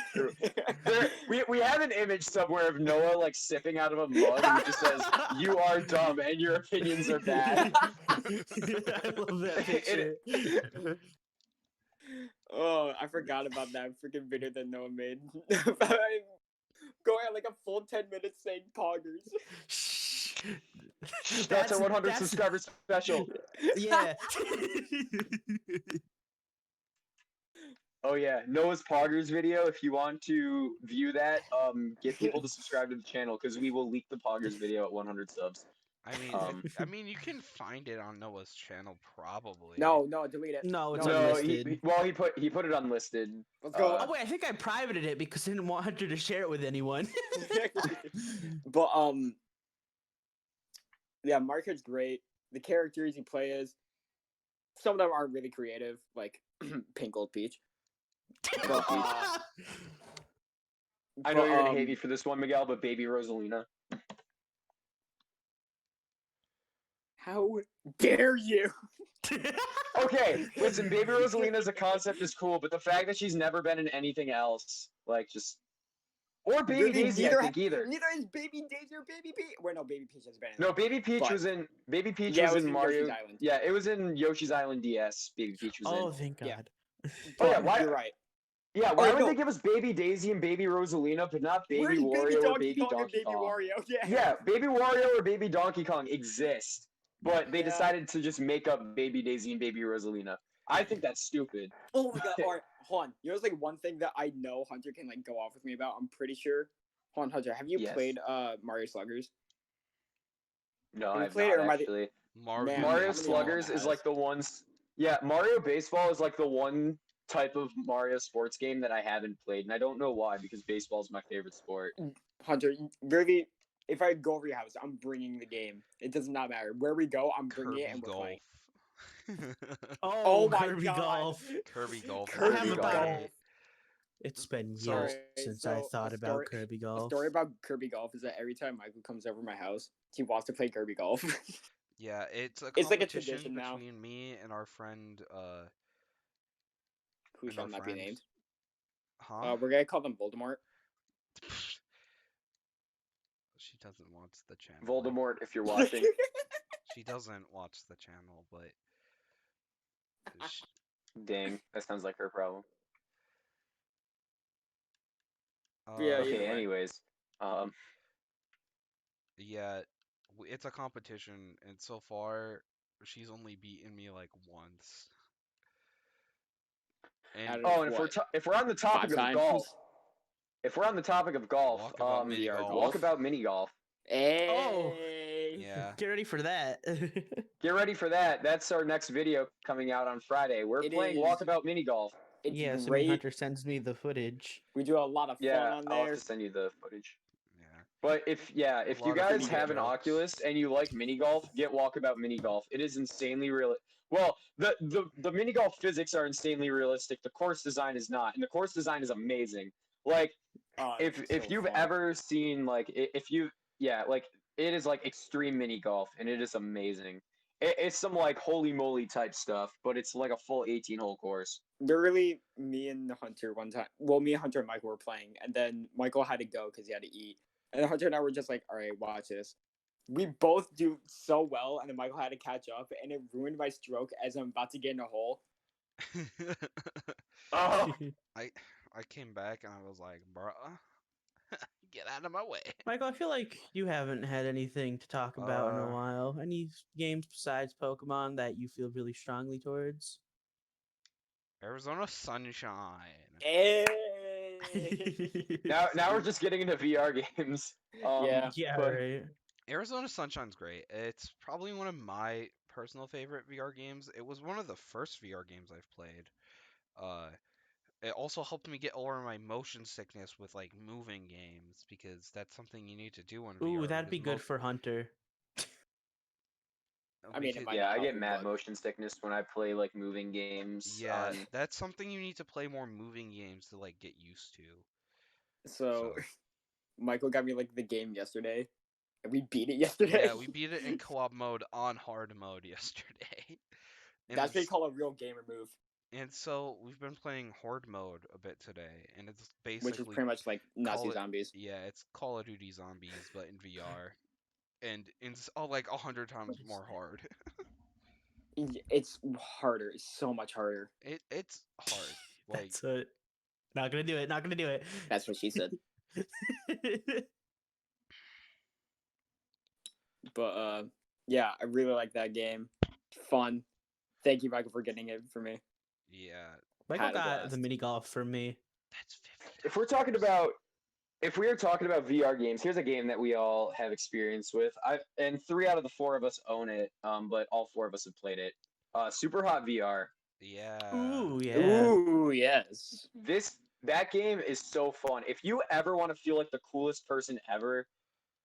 We have an image somewhere of Noah like sipping out of a mug and it just says, "You are dumb and your opinions are bad." I love that picture. Oh, I forgot about that freaking video that Noah made. Going on like a full 10 minutes saying poggers. That's our 100 that's- subscriber special. Yeah. Oh yeah, Noah's Poggers video. If you want to view that, get people to subscribe to the channel because we will leak the Poggers video at 100 subs. I mean, you can find it on Noah's channel probably. No, delete it. No, it's No, unlisted. he put it unlisted. Let's go. Oh wait, I think I privated it because I didn't want Hunter to share it with anyone. But yeah, Mario Kart's great. The characters you play as, some of them aren't really creative, like Pink Gold Peach. But, I know you're gonna hate me for this one, Miguel, but Baby Rosalina. How dare you? Okay, listen, Baby Rosalina as a concept is cool, but the fact that she's never been in anything else, like, just or Baby Literally, Daisy, I think either. Neither is Baby Daisy or Baby Peach. Wait, no, Baby Peach has been in No, it. Baby Peach But- was in Yeah, it was in Mario. Yoshi's Island. Yeah, it was in Yoshi's Island DS. Baby Peach was Oh, in. thank Yeah. God. Oh yeah, But why? you're right. Yeah, why would no. they give us Baby Daisy and Baby Rosalina, but not Baby Where's Wario Baby or Donkey Baby Kong and Donkey Baby Kong? Wario? Yeah. Yeah, Baby Wario or Baby Donkey Kong exist, but they Yeah. decided to just make up Baby Daisy and Baby Rosalina. I think that's stupid. Oh my god. All right, hold on. You know, it's like one thing that I know Hunter can like go off with me about. I'm pretty sure. Hold on, Hunter. Have you Yes. played Mario Sluggers? No, Have you I've played it, not or am I the- actually. Mario, Man, Mario how many Sluggers has? is like the ones. Yeah, Mario Baseball is like the one type of Mario sports game that I haven't played, and I don't know why because baseball is my favorite sport. Hunter, really, if I go over your house, I'm bringing the game. It does not matter where we go. I'm bringing Kirby it and we're Golf. playing. Oh, Oh my Kirby god. Golf. Kirby Golf. is I Kirby haven't great. bought Golf. it. It's been years So- since so I a thought about story- Kirby A Golf. story about Kirby Golf is that every time Michael comes over my house, he wants to play Kirby Golf. Yeah, it's a It's like a competition tradition now. between me and our friend. Who And shall our not be friend. named? Huh? We're gonna call them Voldemort. She doesn't watch the channel. Voldemort, if you're watching. She doesn't watch the channel, but Dang, that sounds like her problem. Yeah, either Okay, way. anyways. yeah, it's a competition, and so far she's only beaten me like once. Out And of Oh, and what? if we're on the topic 5 of times? golf, if we're on the topic of golf, Walkabout mini VR golf. golf. Walkabout mini golf. Hey. Yeah. Get ready for that. Get ready for that. That's our next video coming out on Friday. We're It playing is. Walkabout mini golf. It's yeah, assuming great. Hunter sends me the footage. We do a lot of fun Yeah, on I'll have there. to send you the footage. Yeah. But if you lot of guys funny have an jokes. Oculus and you like mini golf, get Walkabout mini golf. It is insanely real. Well, the mini golf physics are insanely realistic. The course design is not, and the course design is amazing. Like if It's so you've fun. ever seen like if you like it is like extreme mini golf and it is amazing. It's some like holy moly type stuff, but it's like a full 18-hole course. Literally, me and Hunter one time. Well, me and Hunter and Michael were playing, and then Michael had to go because he had to eat. And Hunter and I were just like, "All right, watch this." We both do so well, and then Michael had to catch up, and it ruined my stroke as I'm about to get in a hole. Oh, I came back and I was like, bruh, get out of my way. Michael, I feel like you haven't had anything to talk about in a while. Any games besides Pokemon that you feel really strongly towards? Arizona Sunshine. Hey. now we're just getting into VR games. Yeah. Yeah, but- right. Arizona Sunshine's great. It's probably one of my personal favorite VR games. It was one of the first VR games I've played. It also helped me get over my motion sickness with like moving games because that's something you need to do in VR. Ooh, that'd be because good for Hunter. I mean, it because- might Yeah, not I help get me, mad but- motion sickness when I play like moving games. Yeah, on- that's something you need to play more moving games to like get used to. So, So- Michael got me like the game yesterday, and we beat it yesterday. Yeah, we beat it in co-op mode on hard mode yesterday. And That's what you it's- call a real gamer move, And so we've been playing horde mode a bit today, and it's basically which is pretty much like Nazi call it- zombies. yeah, it's Call of Duty Zombies but in VR, and it's like 100 times more hard. It's harder. It's so much harder. It's hard. Like That's it. Not gonna do it. Not gonna do it. That's what she said. But yeah, I really like that game. Fun. Thank you, Michael, for getting it for me. yeah, Michael Had a got the blast. mini golf for me. that's 50. if we're talking about if we are talking about VR games, here's a game that we all have experience with. And 3 out of the 4 of us own it, but all 4 of us have played it. Super Hot VR. Yeah. Ooh, yeah. Ooh, yes. That game is so fun. If you ever want to feel like the coolest person ever,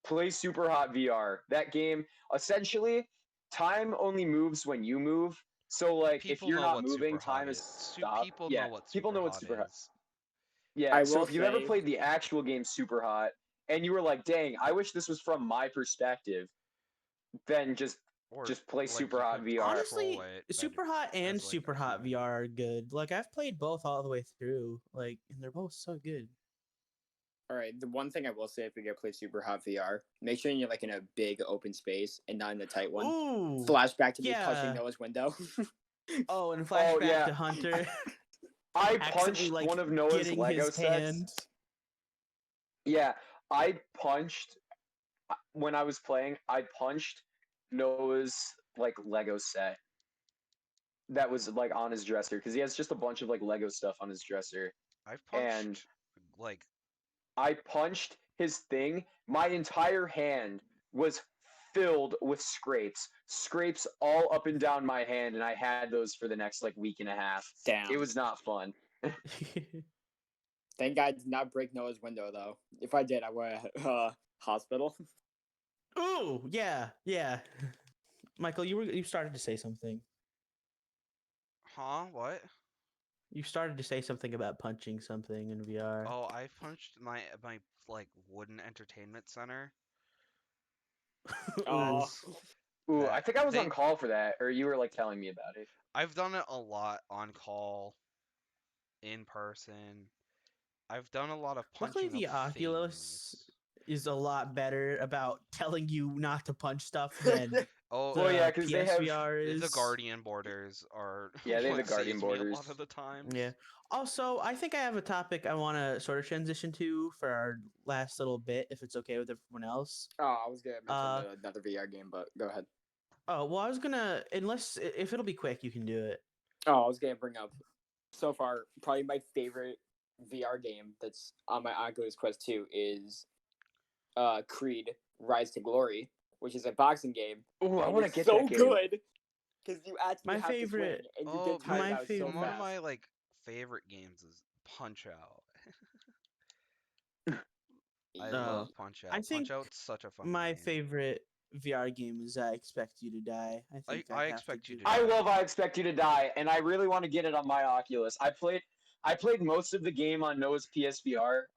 play Super Hot VR. That game, essentially, time only moves when you move. So like People if you're know not what moving, Super Hot time is is. stopped. People Yeah, know what people know what Super Super Hot is. Yeah, I so will if you've ever say- played the actual game Super Hot and you were like, "Dang, I wish this was from my perspective," then just Or, play like, Super you Hot could VR. Honestly, control it Super better Hot and as, like, a Super Hot human. VR are good. Like I've played both all the way through. Like, and they're both so good. All right, the one thing I will say if we get play Super Hot VR, make sure you're like in a big open space and not in the tight one. Ooh. Flashback to me punching yeah. Noah's window. Oh, and flashback yeah. to Hunter I accidentally punched like one of Noah's getting Lego his sets. hand. Yeah, I punched when I was playing. I punched Noah's like Lego set that was like on his dresser because he has just a bunch of like Lego stuff on his dresser, I've and punched like I punched his thing. My entire hand was filled with scrapes all up and down my hand, and I had those for the next like week and a half. Damn. It was not fun. Thank God I did not break Noah's window though. If I did, I would hospital. Ooh, yeah. Michael, you started to say something. huh? What? You started to say something about punching something in VR. Oh, I punched my like wooden entertainment center. Oh, Ooh, I That think I was they on call for that, or you were like telling me about it. I've done it a lot on call, in person. I've done a lot of Luckily, punching the of Oculus things. is a lot better about telling you not to punch stuff than Oh, the Well, yeah, 'cause they have- PSVR is. the Guardian borders are Yeah, they have the what Guardian saves me a borders. lot of the time. Yeah. Also, I think I have a topic I want to sort of transition to for our last little bit, if it's okay with everyone else. I was gonna Uh, mention another VR game, but go ahead. Oh, well, I was gonna, unless if it'll be quick, you can do it. Oh, I was gonna bring up so far probably my favorite VR game that's on my Oculus Quest 2 is Creed Rise to Glory, which is a boxing game. Ooh, I and want to it's get so that game. good because you actually My have to swing favorite- and you Oh, get tired my out so favorite- one of fast. my like favorite games is Punch Out. I No. love Punch Out. I think Punch Out's such a fun My game. favorite VR game is I Expect You to Die. I think I I have Expect to You do to I Die. love I Expect You to Die, and I really want to get it on my Oculus. I played most of the game on Noah's PSVR,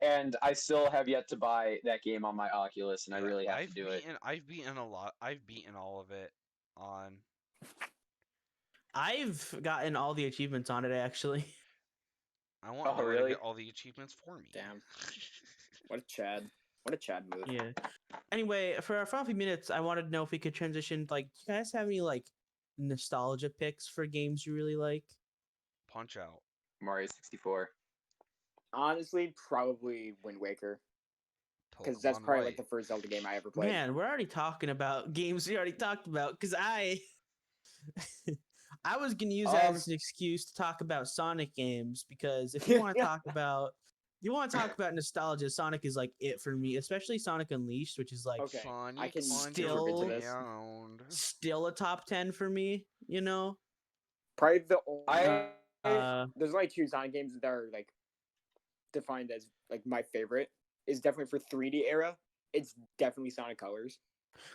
and I still have yet to buy that game on my Oculus, and I Yeah, really have to do it. I've beaten a lot. I've beaten all of it on. I've gotten all the achievements on it actually. I want Oh, Noah to really? get all the achievements for me. Damn. What a Chad. What a Chad move. Yeah. Anyway, for our final few minutes, I wanted to know if we could transition. Like, do you guys have any like nostalgia picks for games you really like? Punch Out. Mario 64. Honestly, probably Wind Waker because that's Pokemon probably White. like the first Zelda game I ever played. Man, we're already talking about games we already talked about because I was gonna use that as an excuse to talk about Sonic games because if you want to talk about nostalgia, Sonic is like it for me, especially Sonic Unleashed, which is like Okay, Sonic I can still- contribute to this. Around. still a top 10 for me, you know? Probably the only I there's only two Sonic games that are like defined as like my favorite. Is definitely for 3D era. It's definitely Sonic Colors,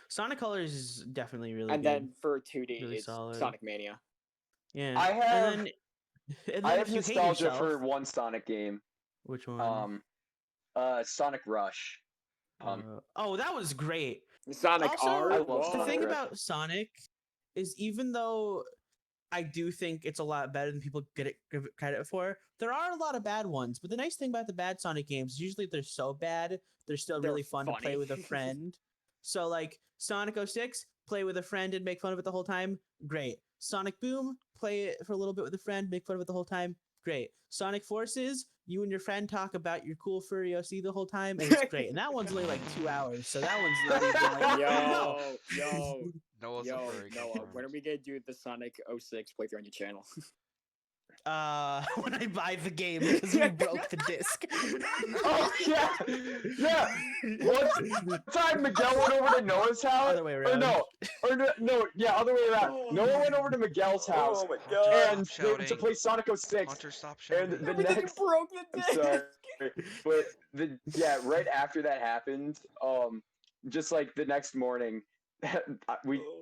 Sonic Colors is definitely really and good. then for 2D, Really it's solid. Sonic Mania. Yeah. I have and then I have if you hate nostalgia yourself, for one Sonic game. which one? Sonic Rush. Oh, that was great. Sonic Also, R. I love The Sonic thing Rush. about Sonic is even though I do think it's a lot better than people give it credit for, there are a lot of bad ones. But the nice thing about the bad Sonic games is usually they're so bad, they're still They're really fun to play funny. with a friend. So like Sonic 06, play with a friend and make fun of it the whole time. Great. Sonic Boom, play it for a little bit with a friend, make fun of it the whole time. Great. Sonic Forces, you and your friend talk about your cool furry OC the whole time, and it's great. And that one's only like 2 hours, so that one's not even like no. Noah's a Yo, furry. Noah, when are confirmed. we gonna do the Sonic 06 playthrough on your channel? When I buy the game because we broke the disc. Oh yeah, yeah. One time Miguel went over to Noah's house. Other way around. Other way around. Noah went over to Miguel's house Oh my and Stop to shouting. play Sonic 06. Hunter, stop And shouting. the But then you next, broke the I'm disc. sorry, but right after that happened, just like the next morning,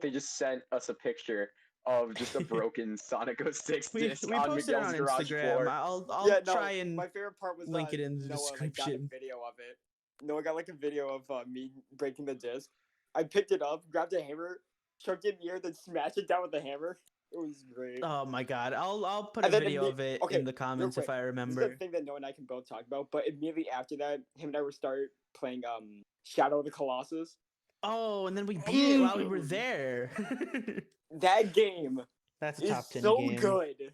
they just sent us a picture of just a broken Sonic 06 We disc posted on it Miguel's on garage Instagram. floor. I'll try and my favorite part was link it in the Noah, Like, got description. a video of it. Noah got like a video of me breaking the disc. I picked it up, grabbed a hammer, chucked it in the air, then smashed it down with the hammer. It was great. Oh my god, I'll put a And then video of it in the real comments if quick, I this is the remember. thing that Noah and I can both talk about. But immediately after that, him and I were start playing Shadow of the Colossus. Oh, and then we beat it while we were there. That game That's a is top 10 so game. good.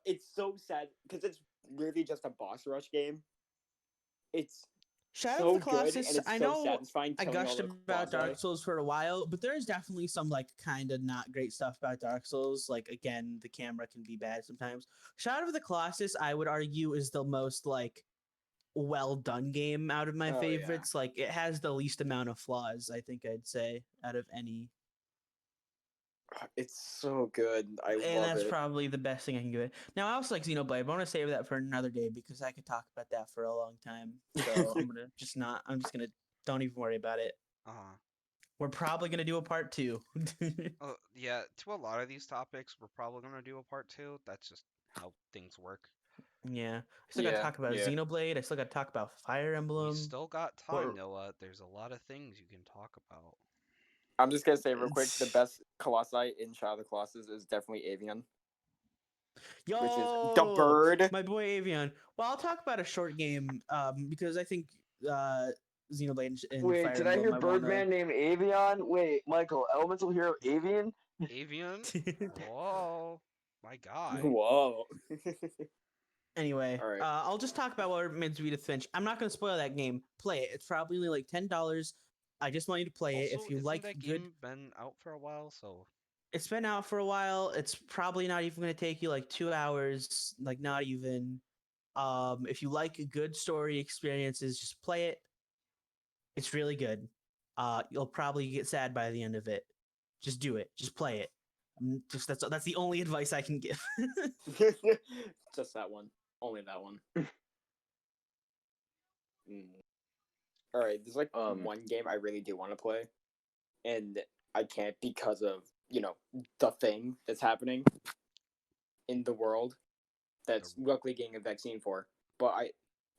It's so sad because it's really just a boss rush game. It's Shadow so of the good and Colossus, it's I so know satisfying. I killing all gushed the about quasi. Dark Souls for a while, but there is definitely some like kind of not great stuff about Dark Souls. Like again, the camera can be bad sometimes. Shadow of the Colossus, I would argue, is the most like well done game out of my Oh, yeah. favorites. Like it has the least amount of flaws, I think I'd say, out of any. It's so good. I And love that's it. probably the best thing I can give it. Now I also like Xenoblade. I want to save that for another day because I could talk about that for a long time. So I'm gonna just not. I'm just gonna. Don't even worry about it. Uh-huh. We're probably gonna do a part 2. Yeah, to a lot of these topics, we're probably gonna do a part 2. That's just how things work. Yeah, I still gotta talk about yeah. Xenoblade. I still gotta talk about Fire We Emblem. still got What- time, Noah. There's a lot of things you can talk about. I'm just gonna say real quick, the best Colossi in Shadow of the Colossus is definitely Avian, Yo, which is the bird. my boy Avion. Well, I'll talk about a short game because I think Xenoblade and Wait, Fire did I Emblem hear I Birdman named Avian? Wait, Michael, Elemental Hero Avian? Avian? wanna. Whoa, my guy. Whoa. Anyway, All right. I'll just talk about what remains of Edith Finch. I'm not going to spoil that game. Play it. It's probably only like $10. I just want you to play it. Also, If you isn't like that good, game been out for a while? So it's been out for a while. It's probably not even going to take you like 2 hours. Like not even. If you like good story experiences, just play it. It's really good. You'll probably get sad by the end of it. Just do it. Just play it. Just that's the only advice I can give. Just that one. Only that one. All right, there's like one game I really do want to play, and I can't because of the thing that's happening in the world that's luckily getting a vaccine for. But I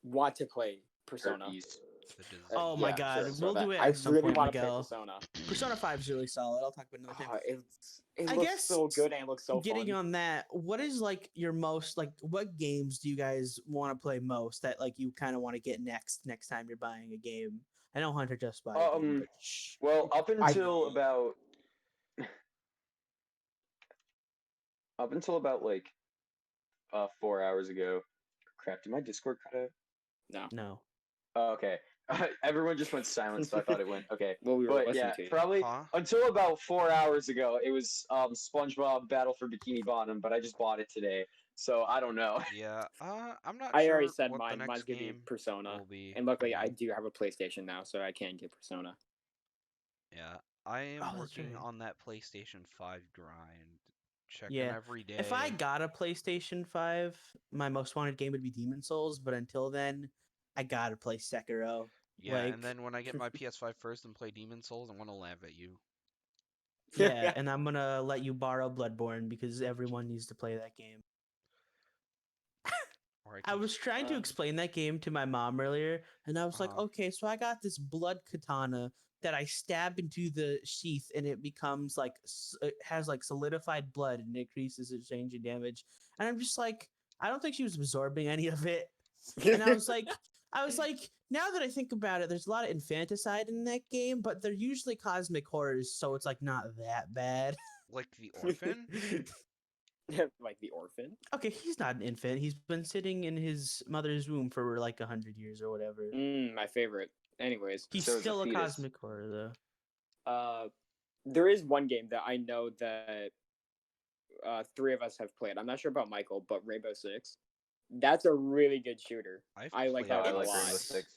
want to play Persona. Herpes. the disease. Oh my Yeah, god, sure, we'll that. do it I at some really point, want to play Miguel. Persona. Persona 5 is really solid. I'll talk about it another time. It I looks guess so good and it looks so Getting fun. on that, what is like your most like what games do you guys want to play most that like you kind of want to get next time you're buying a game? I know Hunter just bought a game, but shh. Well, up until about like 4 hours ago. Crap, did my Discord cut out? No. Oh, okay. Everyone just went silent, so I thought it went okay. Well, we were But listening yeah, to you. probably Huh? until about 4 hours ago, it was SpongeBob Battle for Bikini Bottom, but I just bought it today, so I don't know. Yeah. I'm not I sure already said what mine. the Mine's next gonna be game Persona. will be. And luckily, I do have a PlayStation now, so I can get Persona. Yeah, I am Oh, that's working right. on that PlayStation 5 grind. Checking Yeah. every day. If I got a PlayStation 5, my most wanted game would be Demon Souls, but until then, I gotta play Sekiro. Yeah, Like, and then when I get my PS5 first and play Demon Souls, I'm gonna laugh at you. yeah, and I'm gonna let you borrow Bloodborne because everyone needs to play that game. Or I was trying to explain that game to my mom earlier, and I was like, Uh-huh. okay, so I got this blood katana that I stab into the sheath, and it becomes like it has like solidified blood, and it increases its range of damage. And I'm just like, I don't think she was absorbing any of it. And I was like, now that I think about it, there's a lot of infanticide in that game, but they're usually cosmic horrors, so it's like not that bad. Like the orphan? Like the orphan. Okay, he's not an infant. He's been sitting in his mother's womb for like 100 years or whatever. My favorite. Anyways, He's So is a still a fetus. cosmic horror, though. there is one game that I know that three of us have played. I'm not sure about Michael, but Rainbow Six. That's a really good shooter. I like that I one like a lot. Rainbow Six.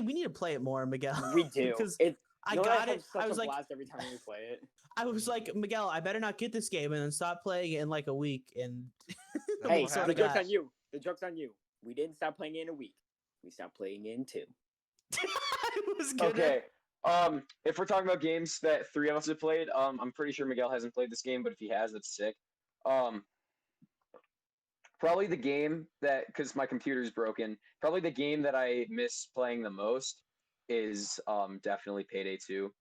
We need to play it more, Miguel. We do. because I Noah and got have it. such I was a like, blast every time we play it. I was like, Miguel, I better not get this game and then stop playing it in like a week. And That's Hey, what sort the of joke's got. on you. The joke's on you. We didn't stop playing it in a week. We stopped playing it in 2. I was gonna. Okay. If we're talking about games that 3 of us have played, I'm pretty sure Miguel hasn't played this game, but if he has, that's sick. Probably the game that, because my computer's broken, probably the game that I miss playing the most is definitely Payday 2.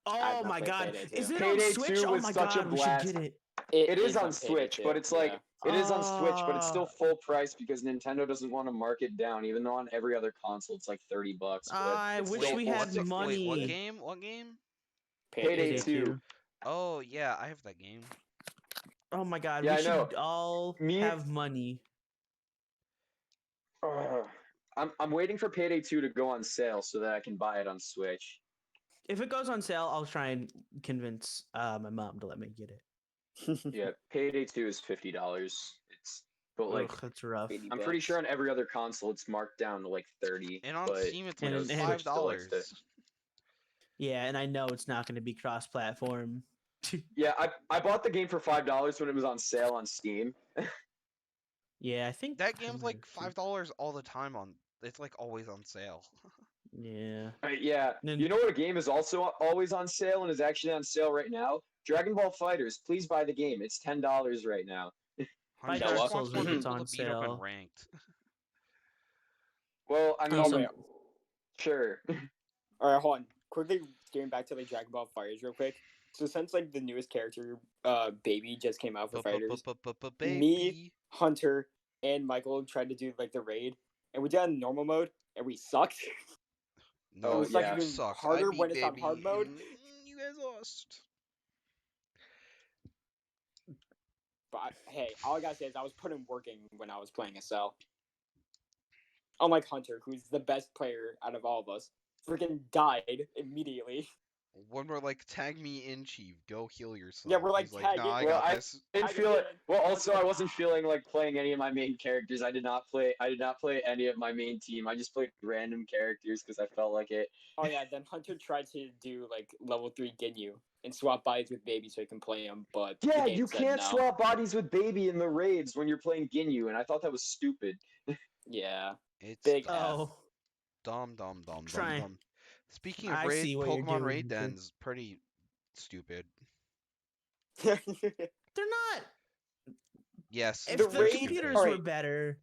I've Oh not my played god. Payday 2. Is it on Payday Switch? 2 Oh was my such a god, we should blast. get it. It is on Payday Switch, 2, but it's like yeah. it is on Switch, but it's still Oh, full price because Nintendo doesn't want to mark it down, even though on every other console it's like $30. But I it's wish still we full had price. Wait, what money. game? What game? Payday Payday 2. 2. Oh yeah, I have that game. Oh my god, Yeah, we I know. should all Me- have money. I'm waiting for Payday 2 to go on sale so that I can buy it on Switch. If it goes on sale, I'll try and convince my mom to let me get it. Yeah, Payday 2 is $50. But like Ugh, that's rough. 80 I'm pretty bucks. sure on every other console it's marked down to like 30. And on but Steam, it's And- like and- five Switch still likes dollars. to. Yeah, and I know it's not going to be cross-platform. Yeah, I bought the game for $5 when it was on sale on Steam. Yeah, I think That I game's might like have- $5 all the time on. It's like always on sale. Yeah. Yeah, Then- you know what a game is also always on sale and is actually on sale right now? Dragon Ball Fighters. Please buy the game. It's $10 right now. Honey, Dark just Souls wants more if it's people on to beat up in sale. ranked. Well, I mean, Also- wait. sure. All right, hold on. Quickly getting back to like Dragon Ball Fighters real quick. So since like the newest character, Baby just came out for Fighters, Baby. Hunter, and Michael tried to do like the raid, and we did it on normal mode, and we sucked. No, Oh, was like yeah. even sucked. harder I beat when it's on Baby. hard mode. and You guys lost. But hey, all I gotta say is I was putting working when I was playing SL. Unlike Hunter, who's the best player out of all of us, freaking died immediately. When we're like, tag me in, Chief. Go heal yourself. Yeah, we're like, He's like, tag nah, in. I Well, got this. Didn't I feel it. did. Well, also I wasn't feeling like playing any of my main characters. I did not play any of my main team. I just played random characters because I felt like it. Oh yeah, then Hunter tried to do like level 3 Ginyu and swap bodies with Baby so he can play him, but the Yeah, game you said can't no. swap bodies with Baby in the raids when you're playing Ginyu, and I thought that was stupid. Yeah, It's big Oh, dumb. Try. Speaking of I raid, see what you're Pokemon doing, Raid Hunter. Den's pretty stupid. they're not. Yes, If The the they're raid- computers stupid. were Alright. better,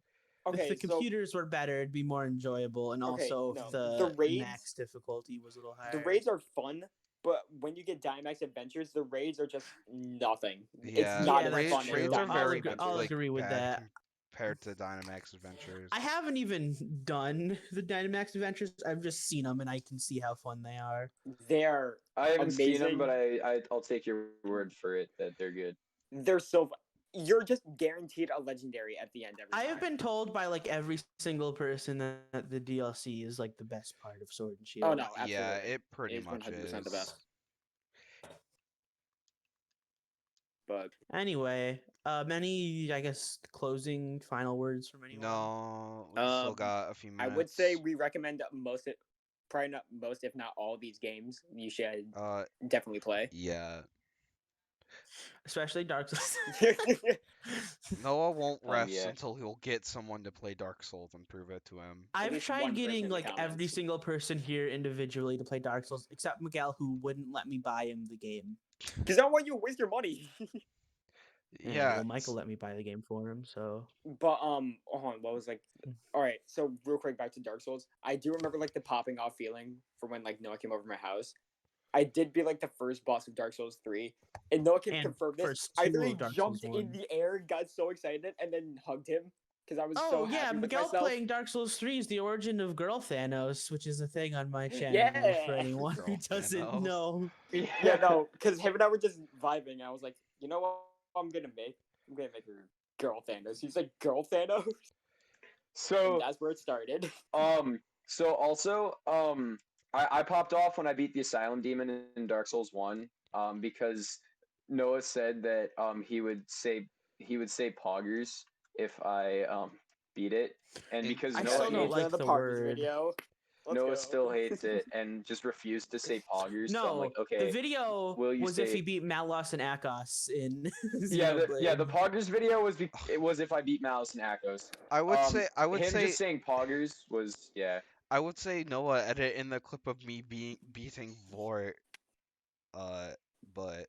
okay, if the so computers were better, it'd be more enjoyable, and Okay, also no, if the the raids- max difficulty was a little higher. the raids are fun, but when you get Dynamax Adventures, the raids are just nothing. Yeah, It's not Yeah, as that's fun true. raids as are Dynamax very Adventures. I'll agree with bad that. compared to Dynamax Adventures. I haven't even done the Dynamax Adventures. I've just seen them, and I can see how fun they are. They're I haven't seen them, Amazing. but I'll take your word for it that they're good. they're so fun. You're just guaranteed a legendary at the end every I time. have been told by like every single person that the DLC is like the best part of Sword and Shield. Oh no, absolutely. Yeah, it pretty It is much 100% is. the best. But Anyway, any I guess closing final words from anyone? No, we still Um, got a few I minutes. would say we recommend probably not most, if not all, these games. You should definitely play. Yeah. Especially Dark Souls. Noah won't rest yeah. until he'll get someone to play Dark Souls and prove it to him. I've least tried one person in getting the like every comments. single person here individually to play Dark Souls, except Miguel, who wouldn't let me buy him the game. Because I don't want you to waste your money. Yeah. well, Michael let me buy the game for him, so But hold on, what was like? All right, so real quick back to Dark Souls. I do remember like the popping off feeling for when like Noah came over to my house. I did be like the first boss of Dark Souls 3, and Noah can And confirm this. first I two literally of Dark jumped Souls in 1. the air, got so excited, and then hugged him because I was so Oh yeah, happy with Miguel myself. playing Dark Souls 3 is the origin of Girl Thanos, which is a thing on my channel Yeah. for anyone who Girl doesn't Thanos. know. Yeah, no, because him and I were just vibing. I was like, you know what? I'm gonna make her girl Thanos. He's like, girl Thanos. And So that's where it started. So also, I popped off when I beat the Asylum Demon in Dark Souls 1, because Noah said that he would say poggers if I beat it, and And because I Noah still don't hates like the the Parkers word. video. Let's Noah go. still hates it and just refused to say poggers. So I'm No, like, the okay, video will you was if say- he beat Malos and Akos in yeah, the Xenoblade. poggers video was it was if I beat Mouse and Akos. I would Him say just saying poggers was I would say Noah edit in the clip of me beating Vort. But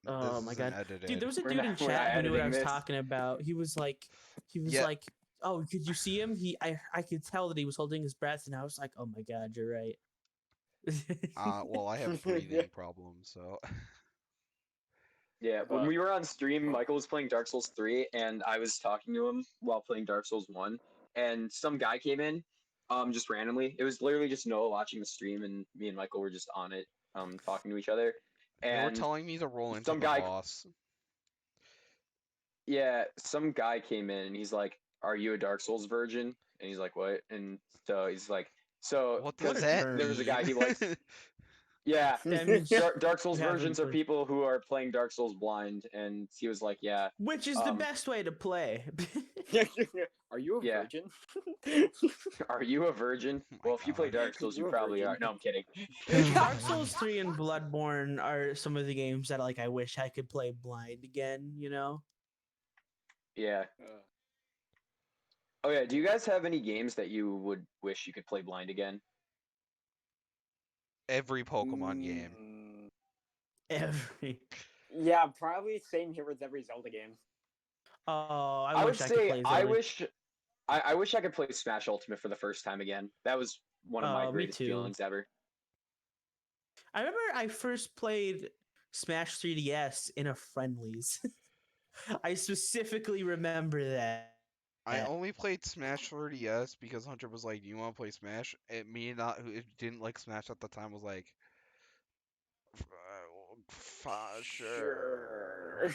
Oh this my isn't god, edited. dude! There was a We're dude not- in we're not chat who knew what I editing was this. talking about. He was like, Yeah. "Oh, could you see him? I could tell that he was holding his breath," and I was like, "Oh my god, you're right." Well, I have breathing problems, so Yeah, when we were on stream, Michael was playing Dark Souls 3, and I was talking to him while playing Dark Souls 1, and some guy came in, just randomly. It was literally just Noah watching the stream, and me and Michael were just on it, talking to each other. they were And telling me to roll into some the guy, boss. yeah, some guy came in, and he's like, "Are you a Dark Souls virgin?" And he's like, "What?" And so he's like, "So, What What does a because that term. there was a guy he mean? likes." Yeah, That means Dark Souls you haven't virgins are played. people who are playing Dark Souls blind, and he was like, "Yeah, Which is the best way to play. Are you a yeah." virgin? Are you a virgin? Oh my Well, if you play God. Dark Souls, you You a probably virgin? are. No, I'm kidding. Dark Souls 3 and Bloodborne are some of the games that like I wish I could play blind again, you know? Yeah. Oh yeah. Do you guys have any games that you would wish you could play blind again? Every Pokemon game. Every Yeah, probably same here with every Zelda game. Oh, I I would wish I could say play I Zelda. wish I wish I could play Smash Ultimate for the first time again. That was one of my Me greatest too. feelings ever. I remember I first played Smash 3DS in a friendlies. I specifically remember that. I only played Smash 3DS because Hunter was like, "Do you want to play Smash?" And me not who didn't like Smash at the time was like, "Sure."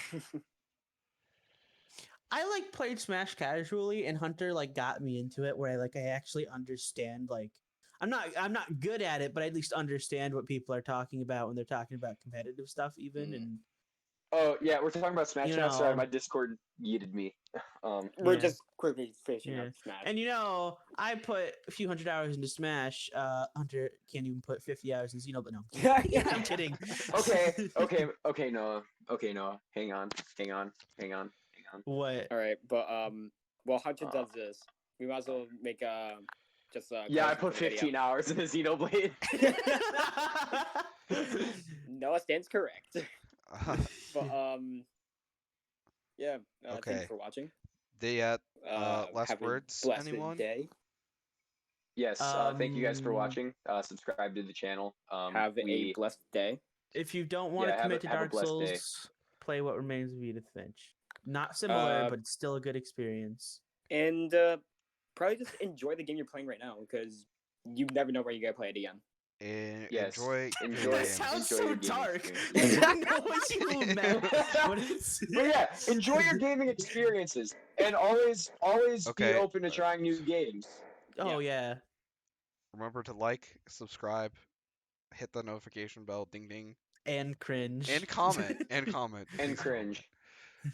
I like played Smash casually, and Hunter like got me into it where I actually understand like I'm not good at it, but I at least understand what people are talking about when they're talking about competitive stuff even, and Oh yeah, we're talking about Smash you now. Sorry, know my Discord yeeted me. We're Yeah. just quickly finishing Yeah. up Smash. And I put a few $100 into Smash. Hunter can't even put 50 hours in Xeno, but no, I'm kidding. Okay, Noah. Okay, Noah. Hang on. What? All right, but while Hunter Uh, does this, we might as well make just a Yeah, I closing put for the video. 15 hours in the Xenoblade. Noah stands correct. But yeah. Thank Okay. you for watching. Last Have words, a blessed anyone? day. Yes, thank you guys for watching. Subscribe to the channel. Have a blessed day. If you don't want to Yeah, commit to have a Dark blessed day. Souls, play What Remains of Edith Finch. Not similar, but it's still a good experience. And probably just enjoy the game you're playing right now because you never know where you're gonna play it again. And Yes, enjoy enjoy your That games. sounds enjoy so your gaming dark. experience. I don't know what you meant. But it's... But yeah, enjoy your gaming experiences and always be Okay. open to trying new games. Oh yeah. Remember to like, subscribe, hit the notification bell, ding ding, And cringe. and comment, and comment, And please cringe. comment.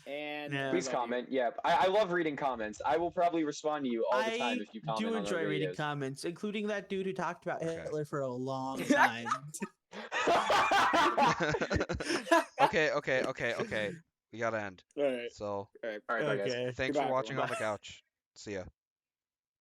And Yeah. Please comment. Yeah, I love reading comments. I will probably respond to you all the time I if you comment do on our enjoy reading videos. comments, including that dude who talked about Okay. Hitler for a long time. Okay. We gotta end. all right, So, all right. All right, bye guys. Okay. thanks Goodbye, for watching everyone. on the couch. See ya.